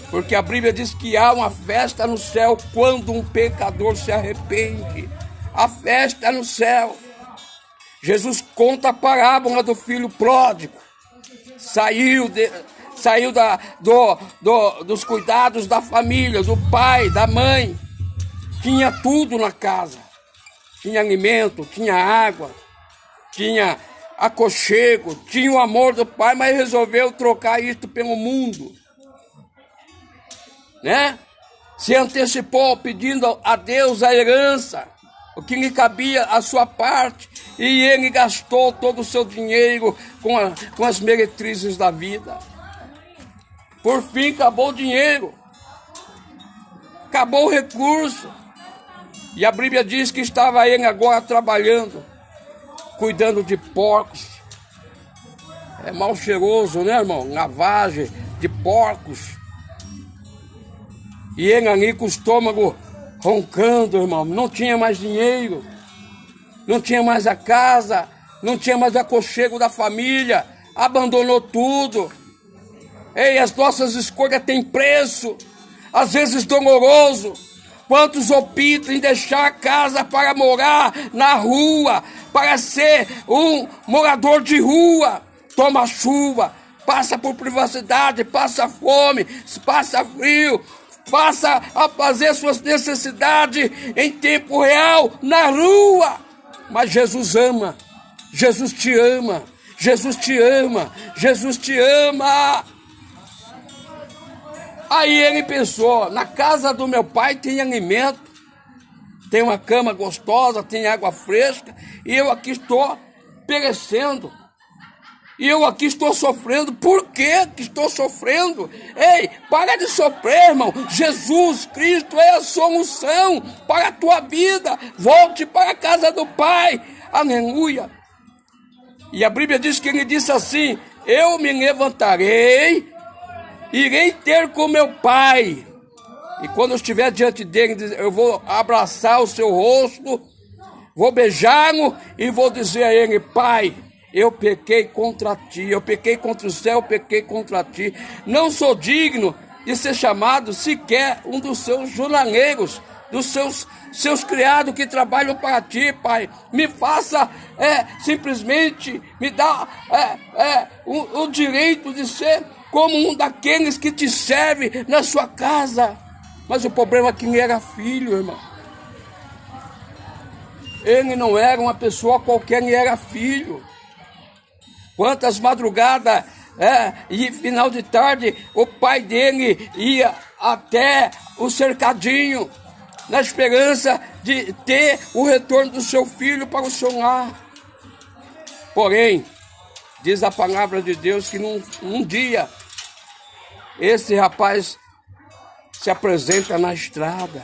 Porque a Bíblia diz que há uma festa no céu quando um pecador se arrepende. A festa no céu. Jesus conta a parábola do filho pródigo. Saiu dos cuidados da família, do pai, da mãe. Tinha tudo na casa. Tinha alimento, tinha água, tinha aconchego, tinha o amor do pai, mas resolveu trocar isto pelo mundo. Né? Se antecipou pedindo a Deus a herança, o que lhe cabia a sua parte, e ele gastou todo o seu dinheiro com as meretrizes da vida. Por fim, acabou o dinheiro, acabou o recurso, e a Bíblia diz que estava ele agora trabalhando, cuidando de porcos. É mal cheiroso, né, irmão? Lavagem de porcos. E ele ali com o estômago roncando, irmão. Não tinha mais dinheiro, não tinha mais a casa, não tinha mais aconchego da família, abandonou tudo. Ei, as nossas escolhas têm preço, às vezes doloroso. Quantos optam em deixar a casa para morar na rua, para ser um morador de rua? Toma chuva, passa por privacidade, passa fome, passa frio, passa a fazer suas necessidades em tempo real na rua. Mas Jesus ama, Jesus te ama, Jesus te ama, Jesus te ama. Aí ele pensou, na casa do meu pai tem alimento, tem uma cama gostosa, tem água fresca, e eu aqui estou perecendo. E eu aqui estou sofrendo. Por que estou sofrendo? Ei, para de sofrer, irmão. Jesus Cristo é a solução para a tua vida. Volte para a casa do Pai. Aleluia. E a Bíblia diz que ele disse assim: eu me levantarei, irei ter com meu Pai. E quando eu estiver diante dele, eu vou abraçar o seu rosto, vou beijá-lo e vou dizer a ele: Pai, eu pequei contra ti, eu pequei contra o céu, eu pequei contra ti. Não sou digno de ser chamado sequer um dos seus jornaleiros, dos seus criados que trabalham para ti, Pai. Me faça, simplesmente, me dá o direito de ser como um daqueles que te serve na sua casa. Mas o problema é que ele era filho, irmão. Ele não era uma pessoa qualquer, ele era filho. Quantas madrugadas e final de tarde o pai dele ia até o cercadinho, na esperança de ter o retorno do seu filho para o seu lar. Porém, diz a palavra de Deus que num dia esse rapaz se apresenta na estrada.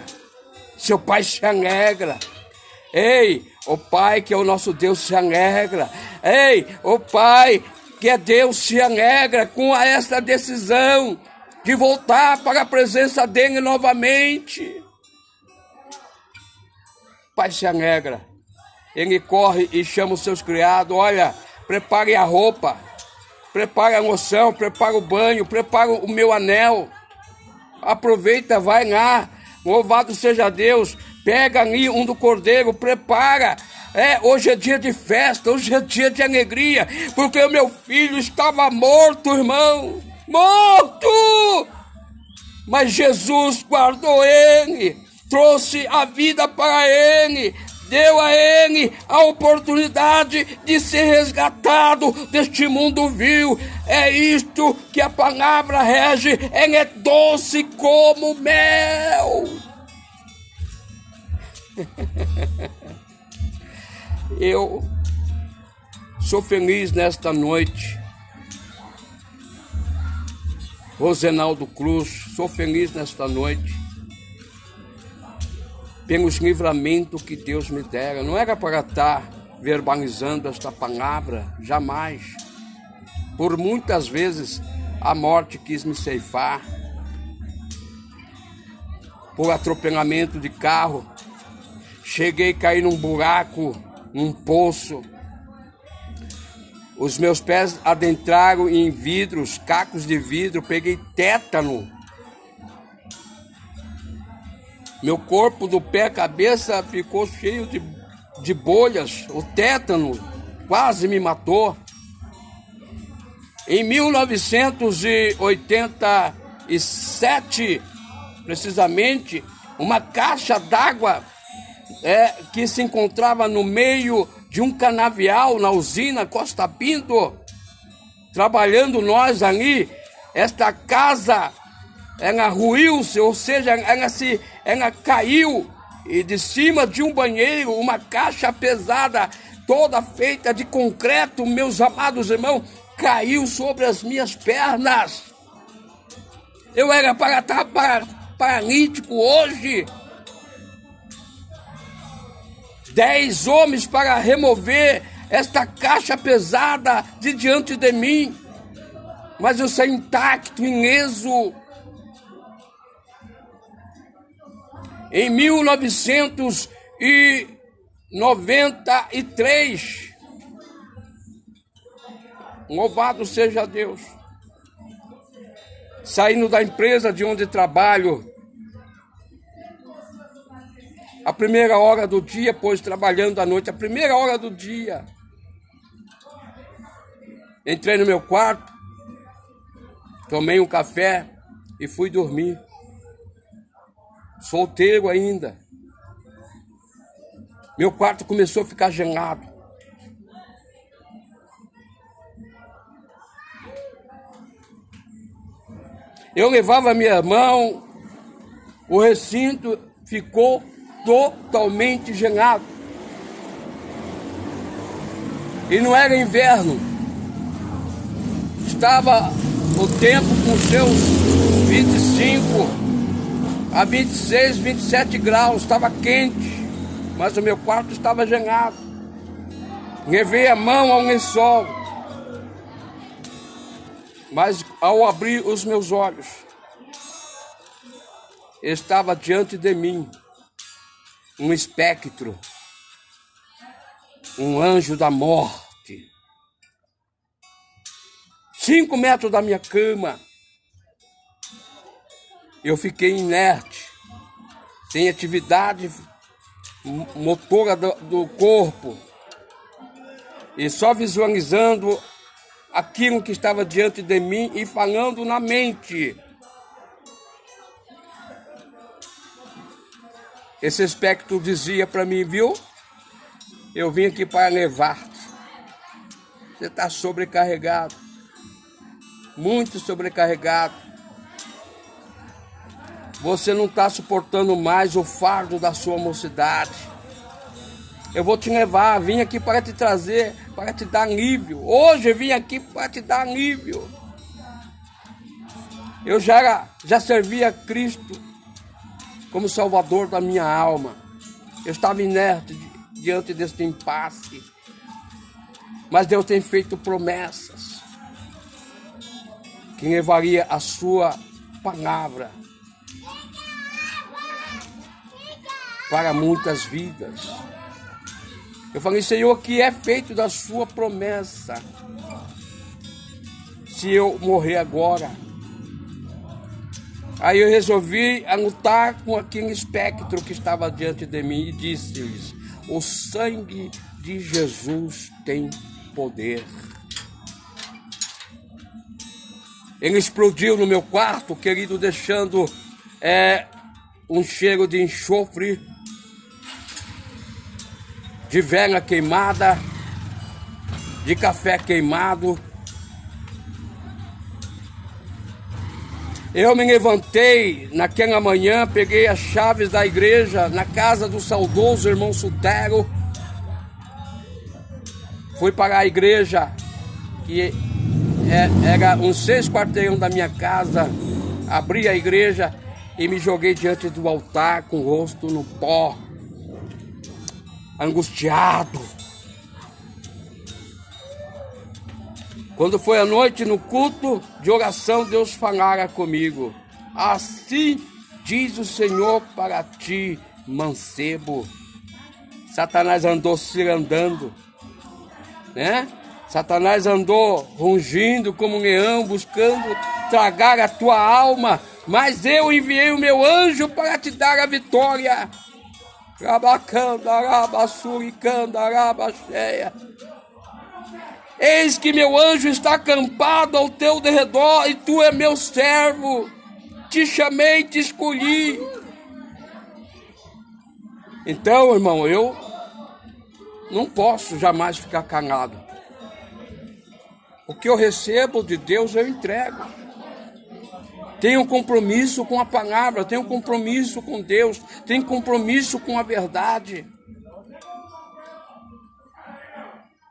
Seu pai se alegra. Ei, o Pai que é o nosso Deus se alegra. Ei, o Pai que é Deus se alegra com esta decisão de voltar para a presença dele novamente. O Pai se alegra. Ele corre e chama os seus criados: olha, prepare a roupa, prepare a loção, prepare o banho, prepare o meu anel. Aproveita, vai lá, louvado seja Deus. Pega ali um do cordeiro, prepara. Hoje é dia de festa, hoje é dia de alegria, porque o meu filho estava morto, irmão. Morto! Mas Jesus guardou ele, trouxe a vida para ele, deu a ele a oportunidade de ser resgatado deste mundo vil. É isto que a palavra rege, ela é doce como mel. Eu sou feliz nesta noite, Rosenaldo Cruz, sou feliz nesta noite pelos livramentos que Deus me dera. Não era para estar verbalizando esta palavra, jamais. Por muitas vezes a morte quis me ceifar, por atropelamento de carro. Cheguei a cair num buraco, num poço. Os meus pés adentraram em vidros, cacos de vidro, peguei tétano. Meu corpo do pé à cabeça ficou cheio de bolhas. O tétano quase me matou. Em 1987, precisamente, uma caixa d'água que se encontrava no meio de um canavial na usina Costa Pinto, trabalhando nós ali, esta casa, ela ruiu-se, ou seja, ela caiu, e de cima de um banheiro, uma caixa pesada, toda feita de concreto, meus amados irmãos, caiu sobre as minhas pernas. Eu era para estar paralítico hoje. 10 homens para remover esta caixa pesada de diante de mim, mas eu saí intacto, ileso. Em 1993, louvado seja Deus, saindo da empresa de onde trabalho, a primeira hora do dia, pois trabalhando à noite, a primeira hora do dia, entrei no meu quarto, tomei um café e fui dormir. Solteiro ainda. Meu quarto começou a ficar gelado. Eu levava minha mão, o recinto ficou totalmente gelado. E não era inverno. Estava o tempo com seus 25 a 26, 27 graus, estava quente, mas o meu quarto estava gelado. Levei a mão ao lençol, mas ao abrir os meus olhos, estava diante de mim um espectro, um anjo da morte, 5 metros da minha cama. Eu fiquei inerte, sem atividade motora do corpo, e só visualizando aquilo que estava diante de mim e falando na mente. Esse espectro dizia para mim: viu? Eu vim aqui para levar-te. Você está sobrecarregado, muito sobrecarregado. Você não está suportando mais o fardo da sua mocidade. Eu vou te levar, vim aqui para te trazer, para te dar alívio. Hoje eu vim aqui para te dar alívio. Eu já servia a Cristo como Salvador da minha alma. Eu estava inerte diante deste impasse. Mas Deus tem feito promessas que levaria a sua palavra para muitas vidas. Eu falei: Senhor, o que é feito da sua promessa? Se eu morrer agora? Aí eu resolvi lutar com aquele espectro que estava diante de mim e disse-lhes: o sangue de Jesus tem poder. Ele explodiu no meu quarto, querido, deixando um cheiro de enxofre, de vela queimada, de café queimado. Eu me levantei naquela manhã, peguei as chaves da igreja na casa do saudoso irmão Sutero. Fui para a igreja, que era uns 6 quarteirões da minha casa. Abri a igreja e me joguei diante do altar com o rosto no pó, angustiado. Quando foi a noite no culto de oração, Deus falara comigo: assim diz o Senhor para ti, mancebo. Satanás andou cirandando, né? Satanás andou rungindo como um leão, buscando tragar a tua alma, mas eu enviei o meu anjo para te dar a vitória. Eis que meu anjo está acampado ao teu derredor, e tu é meu servo. Te chamei, te escolhi. Então, irmão, eu não posso jamais ficar calado. O que eu recebo de Deus, eu entrego. Tenho um compromisso com a palavra, tenho um compromisso com Deus, tenho um compromisso com a verdade.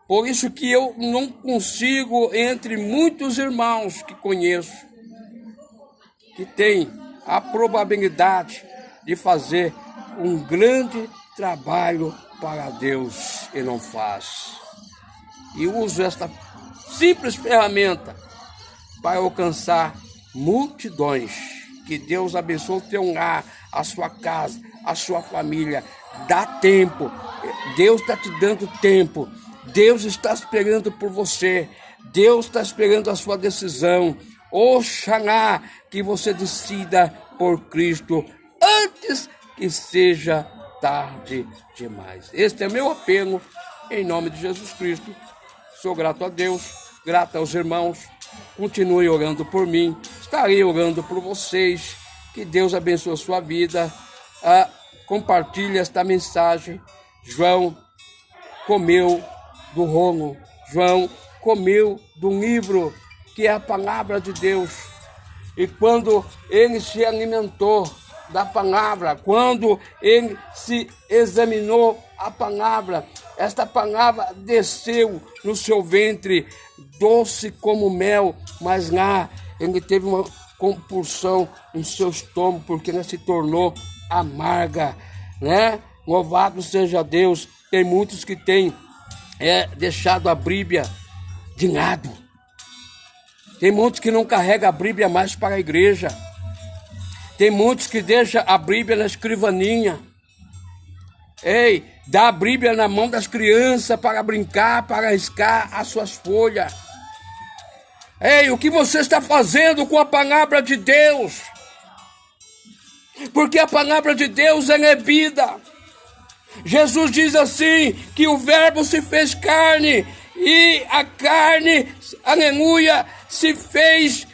Por isso que eu não consigo, entre muitos irmãos que conheço, que tem a probabilidade de fazer um grande trabalho para Deus e não faz. E uso esta simples ferramenta para alcançar multidões. Que Deus abençoe o teu lar, a sua casa, a sua família. Dá tempo. Deus está te dando tempo. Deus está esperando por você. Deus está esperando a sua decisão. Oxalá que você decida por Cristo antes que seja tarde demais. Este é meu apelo em nome de Jesus Cristo. Sou grato a Deus, grato aos irmãos. Continue orando por mim. Estarei orando por vocês. Que Deus abençoe a sua vida. Compartilhe esta mensagem. João comeu do rolo. João comeu do livro, que é a palavra de Deus. E quando ele se alimentou da palavra, quando ele se examinou a palavra, esta palavra desceu no seu ventre, doce como mel, mas lá ele teve uma compulsão em seu estômago, porque ela se tornou amarga, né? Louvado seja Deus. Tem muitos que têm deixado a Bíblia de lado. Tem muitos que não carregam a Bíblia mais para a igreja. Tem muitos que deixam a Bíblia na escrivaninha. Ei, dá a Bíblia na mão das crianças para brincar, para riscar as suas folhas. Ei, o que você está fazendo com a palavra de Deus? Porque a palavra de Deus ela é vida. Jesus diz assim, que o verbo se fez carne, e a carne, aleluia, se fez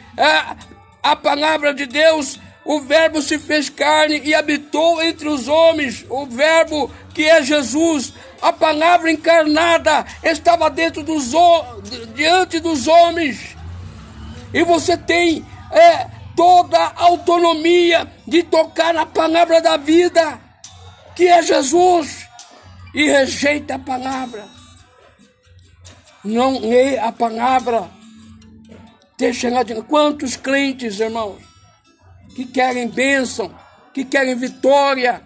a palavra de Deus. O verbo se fez carne e habitou entre os homens. O verbo que é Jesus, a palavra encarnada, estava diante dos homens. E você tem toda a autonomia de tocar na palavra da vida, que é Jesus, e rejeita a palavra. Não lê a palavra. Deixa lá de... Quantos crentes, irmãos, que querem bênção, que querem vitória,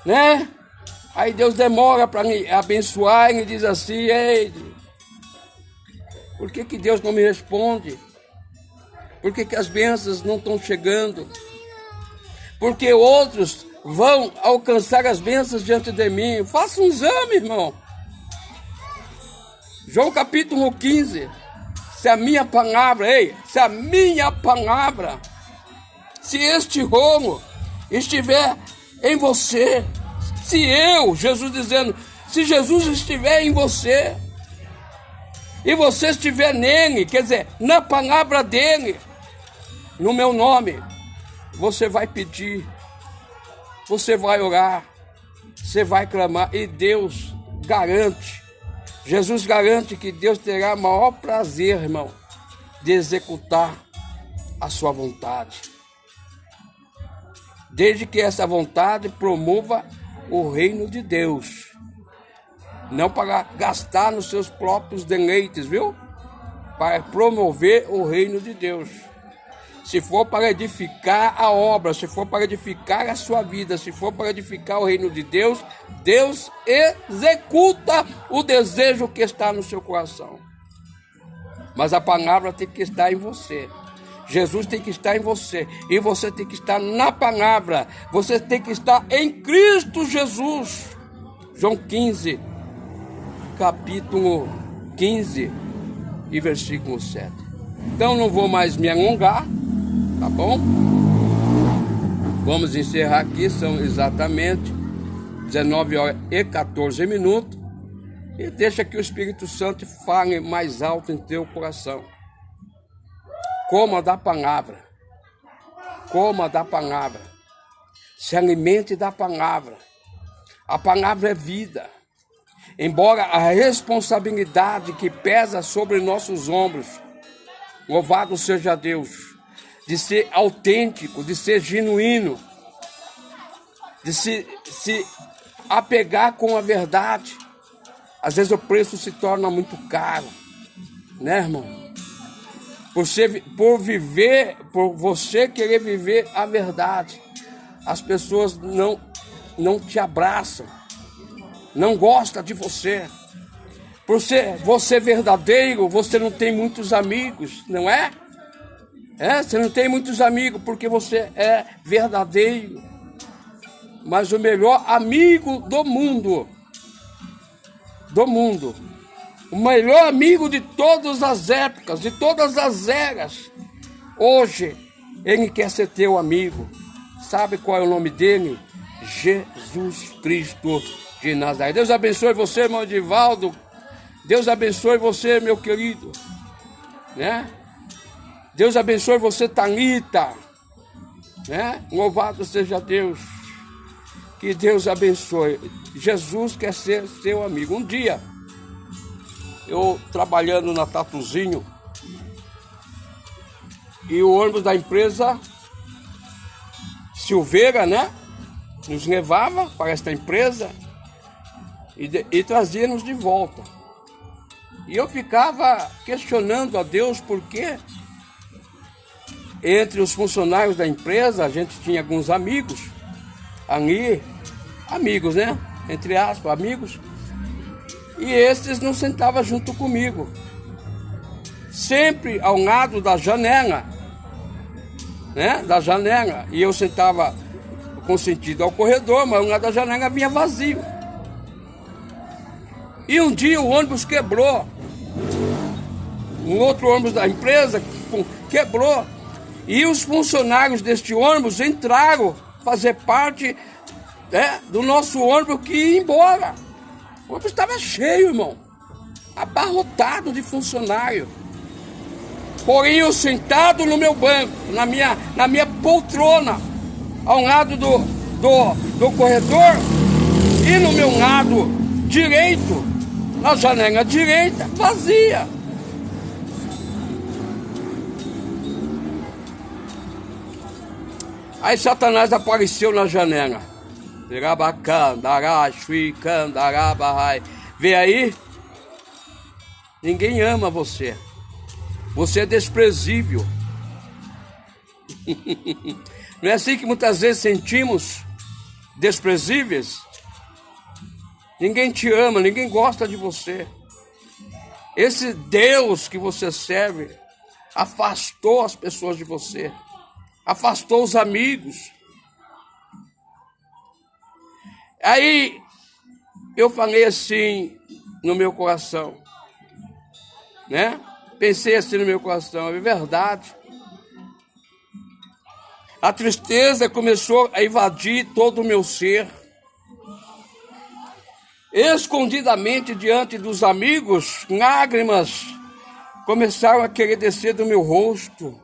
né? Aí Deus demora para me abençoar e diz assim: ei, por que Deus não me responde? Por que as bênçãos não estão chegando? Porque outros vão alcançar as bênçãos diante de mim. Faça um exame, irmão. João capítulo 15. Se a minha palavra, se este rolo estiver em você, Jesus dizendo, se Jesus estiver em você, e você estiver nele, quer dizer, na palavra dele, no meu nome, você vai pedir, você vai orar, você vai clamar, e Deus garante, Jesus garante que Deus terá maior prazer, irmão, de executar a sua vontade. Desde que essa vontade promova o reino de Deus. Não para gastar nos seus próprios deleites, viu? Para promover o reino de Deus. Se for para edificar a obra, se for para edificar a sua vida, se for para edificar o reino de Deus, Deus executa o desejo que está no seu coração. Mas a palavra tem que estar em você. Jesus tem que estar em você. E você tem que estar na palavra. Você tem que estar em Cristo Jesus. João 15, capítulo 15 e versículo 7. Então não vou mais me alongar. tá bom? Vamos encerrar aqui, são exatamente 19h14. E deixa que o Espírito Santo fale mais alto em teu coração. Coma da palavra. Coma da palavra. Se alimente da palavra. A palavra é vida. Embora a responsabilidade que pesa sobre nossos ombros, louvado seja Deus, de ser autêntico, de ser genuíno, de se apegar com a verdade. Às vezes o preço se torna muito caro, né, irmão? Por você querer viver a verdade, as pessoas não te abraçam, não gostam de você. Por ser você verdadeiro, você não tem muitos amigos, não é? Você não tem muitos amigos porque você é verdadeiro. Mas o melhor amigo do mundo, o melhor amigo de todas as épocas, de todas as eras, hoje ele quer ser teu amigo. Sabe qual é o nome dele? Jesus Cristo de Nazaré. Deus abençoe você, irmão Edivaldo. Deus abençoe você, meu querido, né? Deus abençoe você, Thalita, né? Louvado seja Deus. Que Deus abençoe. Jesus quer ser seu amigo. Um dia, eu trabalhando na Tatuzinho, e o ônibus da empresa Silveira, né, nos levava para esta empresa e trazia-nos de volta. E eu ficava questionando a Deus por que entre os funcionários da empresa a gente tinha alguns amigos ali, amigos, né? Entre aspas, amigos. E esses não sentavam junto comigo. Sempre ao lado da janela, né? Da janela. E eu sentava com sentido ao corredor, mas ao lado da janela vinha vazio. E um dia o ônibus quebrou. Um outro ônibus da empresa quebrou. E os funcionários deste ônibus entraram fazer parte, né, do nosso ônibus que ia embora. O ônibus estava cheio, irmão. Abarrotado de funcionário. Porém, eu sentado no meu banco, na minha poltrona, ao lado do corredor, e no meu lado direito, na janela direita, vazia. Aí Satanás apareceu na janela. Vê aí? Ninguém ama você. Você é desprezível. Não é assim que muitas vezes sentimos desprezíveis? Ninguém te ama, ninguém gosta de você. Esse Deus que você serve afastou as pessoas de você. Afastou os amigos. Aí eu falei assim no meu coração, né? Pensei assim no meu coração, é verdade. A tristeza começou a invadir todo o meu ser. Escondidamente diante dos amigos, lágrimas começaram a querer descer do meu rosto.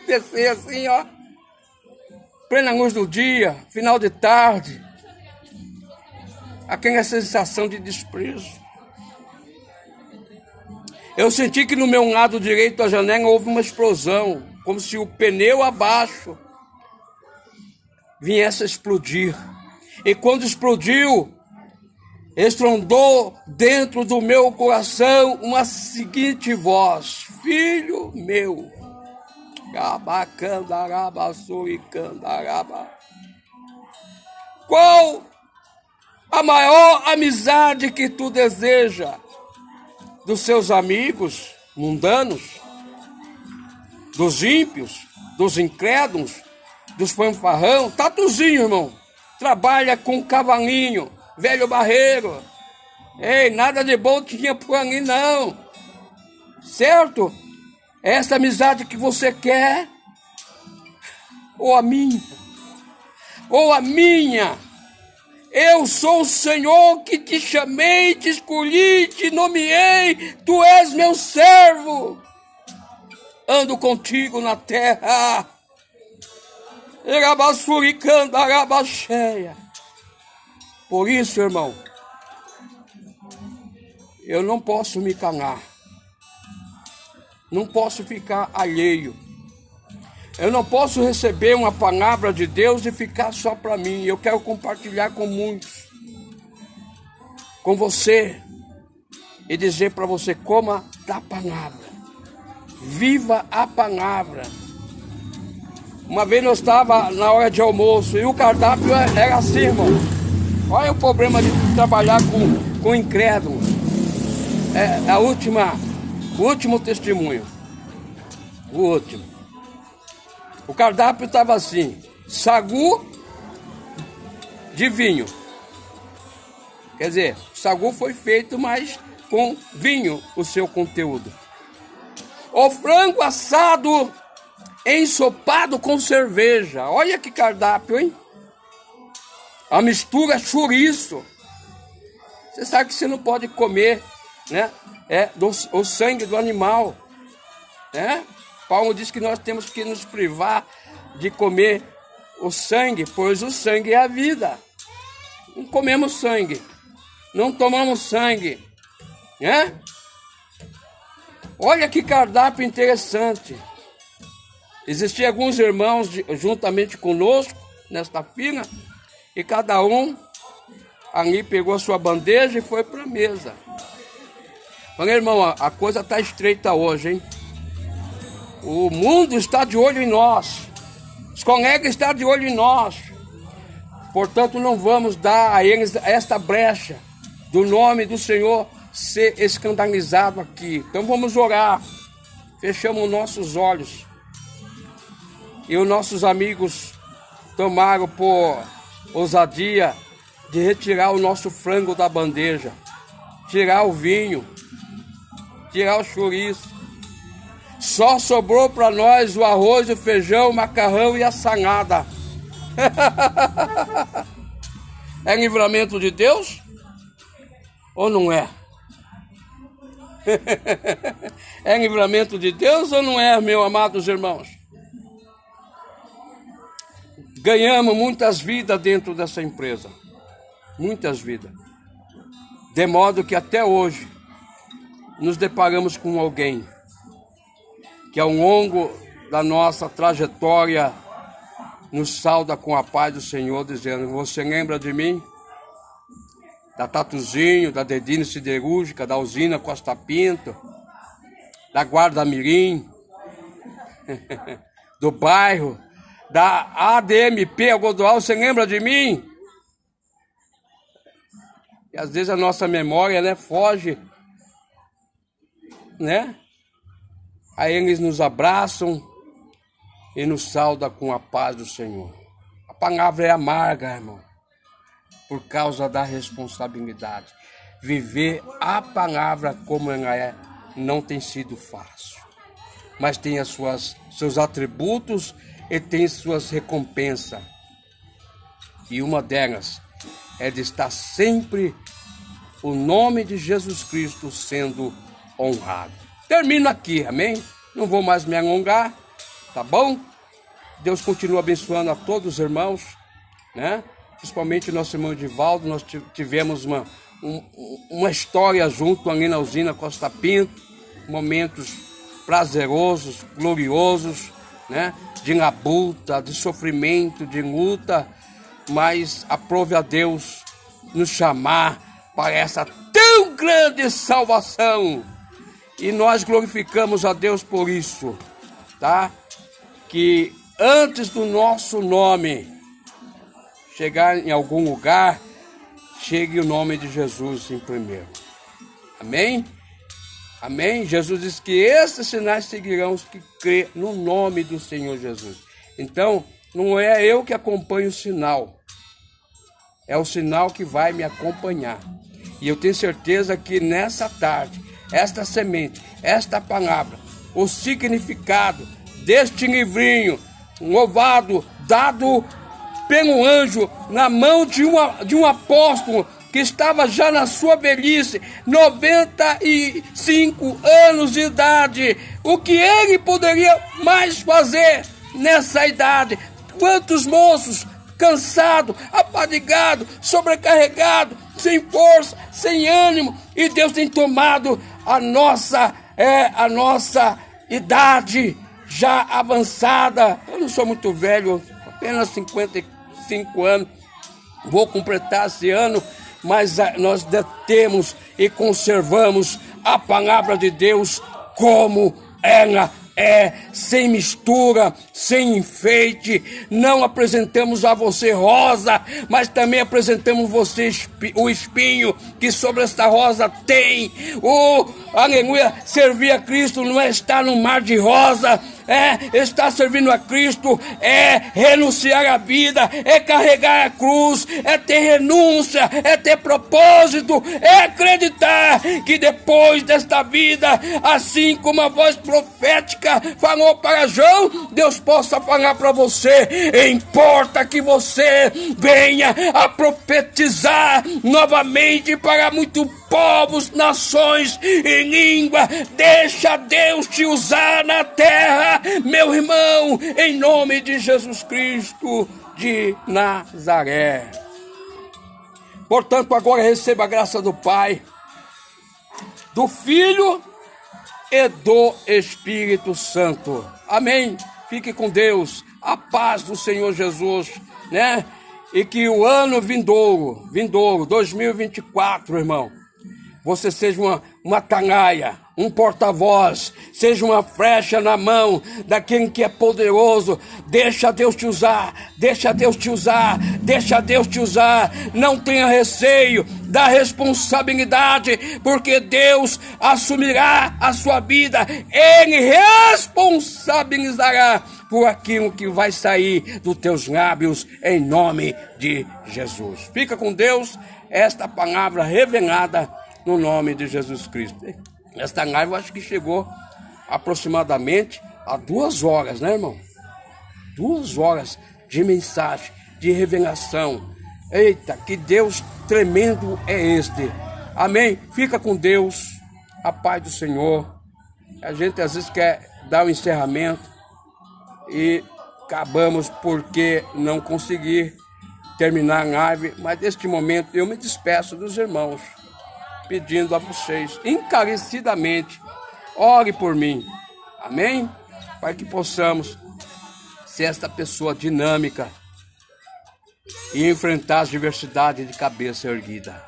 Descer assim, ó. Plena luz do dia, final de tarde. Aquela sensação de desprezo. Eu senti que no meu lado direito da janela houve uma explosão, como se o pneu abaixo viesse a explodir. E quando explodiu, estrondou dentro do meu coração uma seguinte voz: filho meu, qual a maior amizade que tu deseja? Dos seus amigos mundanos, dos ímpios, dos incrédulos, dos fanfarrão? Tatuzinho, irmão, trabalha com cavalinho, velho barreiro. Ei, nada de bom tinha por ali não, certo? Essa amizade que você quer, ou a minha, ou a minha. Eu sou o Senhor que te chamei, te escolhi, te nomeei, tu és meu servo. Ando contigo na terra. Por isso, irmão, eu não posso me calar. Não posso ficar alheio. Eu não posso receber uma palavra de Deus e ficar só para mim. Eu quero compartilhar com muitos. Com você. E dizer para você, coma da palavra. Viva a palavra. Uma vez nós estávamos na hora de almoço e o cardápio era assim, irmão. Olha o problema de trabalhar com incrédulos. O último testemunho. O último. O cardápio estava assim: sagu de vinho. Quer dizer, o sagu foi feito, mas com vinho o seu conteúdo. O frango assado ensopado com cerveja. Olha que cardápio, hein? A mistura chouriço. Você sabe que você não pode comer, né? O sangue do animal, né? Paulo diz que nós temos que nos privar de comer o sangue, pois o sangue é a vida. Não comemos sangue, não tomamos sangue, né? Olha que cardápio interessante. Existiam alguns irmãos juntamente conosco nesta fila e cada um ali pegou a sua bandeja e foi para a mesa. Falei, irmão, a coisa está estreita hoje, hein? O mundo está de olho em nós. Os colegas estão de olho em nós. Portanto, não vamos dar a eles esta brecha do nome do Senhor ser escandalizado aqui. Então vamos orar. Fechamos nossos olhos. E os nossos amigos tomaram por ousadia de retirar o nosso frango da bandeja. Tirar o vinho. Tirar o chouriço. Só sobrou para nós o arroz, o feijão, o macarrão e a salada. É livramento de Deus? Ou não é? É livramento de Deus ou não é, meus amados irmãos? Ganhamos muitas vidas dentro dessa empresa. Muitas vidas. De modo que até hoje nos deparamos com alguém que ao longo da nossa trajetória nos sauda com a paz do Senhor, dizendo: você lembra de mim? Da Tatuzinho, da Dedine Siderúrgica, da Usina Costa Pinto, da Guarda Mirim, do bairro, da ADMP Algodoal, você lembra de mim? E às vezes a nossa memória, né, foge, né? Aí eles nos abraçam e nos saudam com a paz do Senhor. A palavra é amarga, irmão, por causa da responsabilidade. Viver a palavra como ela é não tem sido fácil. Mas tem seus atributos e tem suas recompensas. E uma delas é de estar sempre o nome de Jesus Cristo sendo honrado. Termino aqui, amém? Não vou mais me alongar, tá bom? Deus continua abençoando a todos os irmãos, né? Principalmente o nosso irmão Edivaldo. Nós tivemos uma história junto ali na Usina Costa Pinto, momentos prazerosos, gloriosos, né? De labuta, de sofrimento, de luta, mas aprove a Deus nos chamar para essa tão grande salvação. E nós glorificamos a Deus por isso, tá? Que antes do nosso nome chegar em algum lugar, chegue o nome de Jesus em primeiro. Amém? Amém? Jesus diz que esses sinais seguirão os que crê no nome do Senhor Jesus. Então, não é eu que acompanho o sinal. É o sinal que vai me acompanhar. E eu tenho certeza que nessa tarde, esta semente, esta palavra, o significado deste livrinho um ovado dado pelo anjo na mão de um apóstolo que estava já na sua velhice, 95 anos de idade. O que ele poderia mais fazer nessa idade? Quantos moços cansados, apadigados, sobrecarregados, sem força, sem ânimo, e Deus tem tomado a nossa idade já avançada. Eu não sou muito velho, apenas 55 anos, vou completar esse ano, mas nós detemos e conservamos a palavra de Deus como ela é, sem mistura, sem enfeite. Não apresentamos a você rosa, mas também apresentamos você o espinho que sobre esta rosa tem. Aleluia, servir a Cristo não é estar no mar de rosa, estar servindo a Cristo é renunciar à vida, é carregar a cruz, é ter renúncia, é ter propósito, é acreditar que depois desta vida, assim como a voz profética falou para João, Deus possa falar para você. Importa que você venha a profetizar novamente para muitos povos, nações e língua. Deixa Deus te usar na terra, meu irmão, em nome de Jesus Cristo de Nazaré. Portanto, agora receba a graça do Pai, do Filho e do Espírito Santo. Amém. Fique com Deus, a paz do Senhor Jesus, né? E que o ano vindouro, 2024, irmão, você seja uma atalaia, um porta-voz, seja uma flecha na mão daquele que é poderoso. Deixa Deus te usar, deixa Deus te usar, deixa Deus te usar. Não tenha receio da responsabilidade, porque Deus assumirá a sua vida, Ele responsabilizará por aquilo que vai sair dos teus lábios, em nome de Jesus. Fica com Deus, esta palavra revelada no nome de Jesus Cristo. Esta live eu acho que chegou aproximadamente a 2 horas, né, irmão? 2 horas de mensagem, de revelação. Eita, que Deus tremendo é este. Amém? Fica com Deus, a paz do Senhor. A gente às vezes quer dar o encerramento e acabamos porque não conseguir terminar a live, mas neste momento eu me despeço dos irmãos, pedindo a vocês encarecidamente, ore por mim, amém? Para que possamos ser esta pessoa dinâmica e enfrentar as diversidades de cabeça erguida,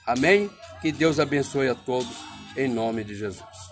amém? Que Deus abençoe a todos, em nome de Jesus.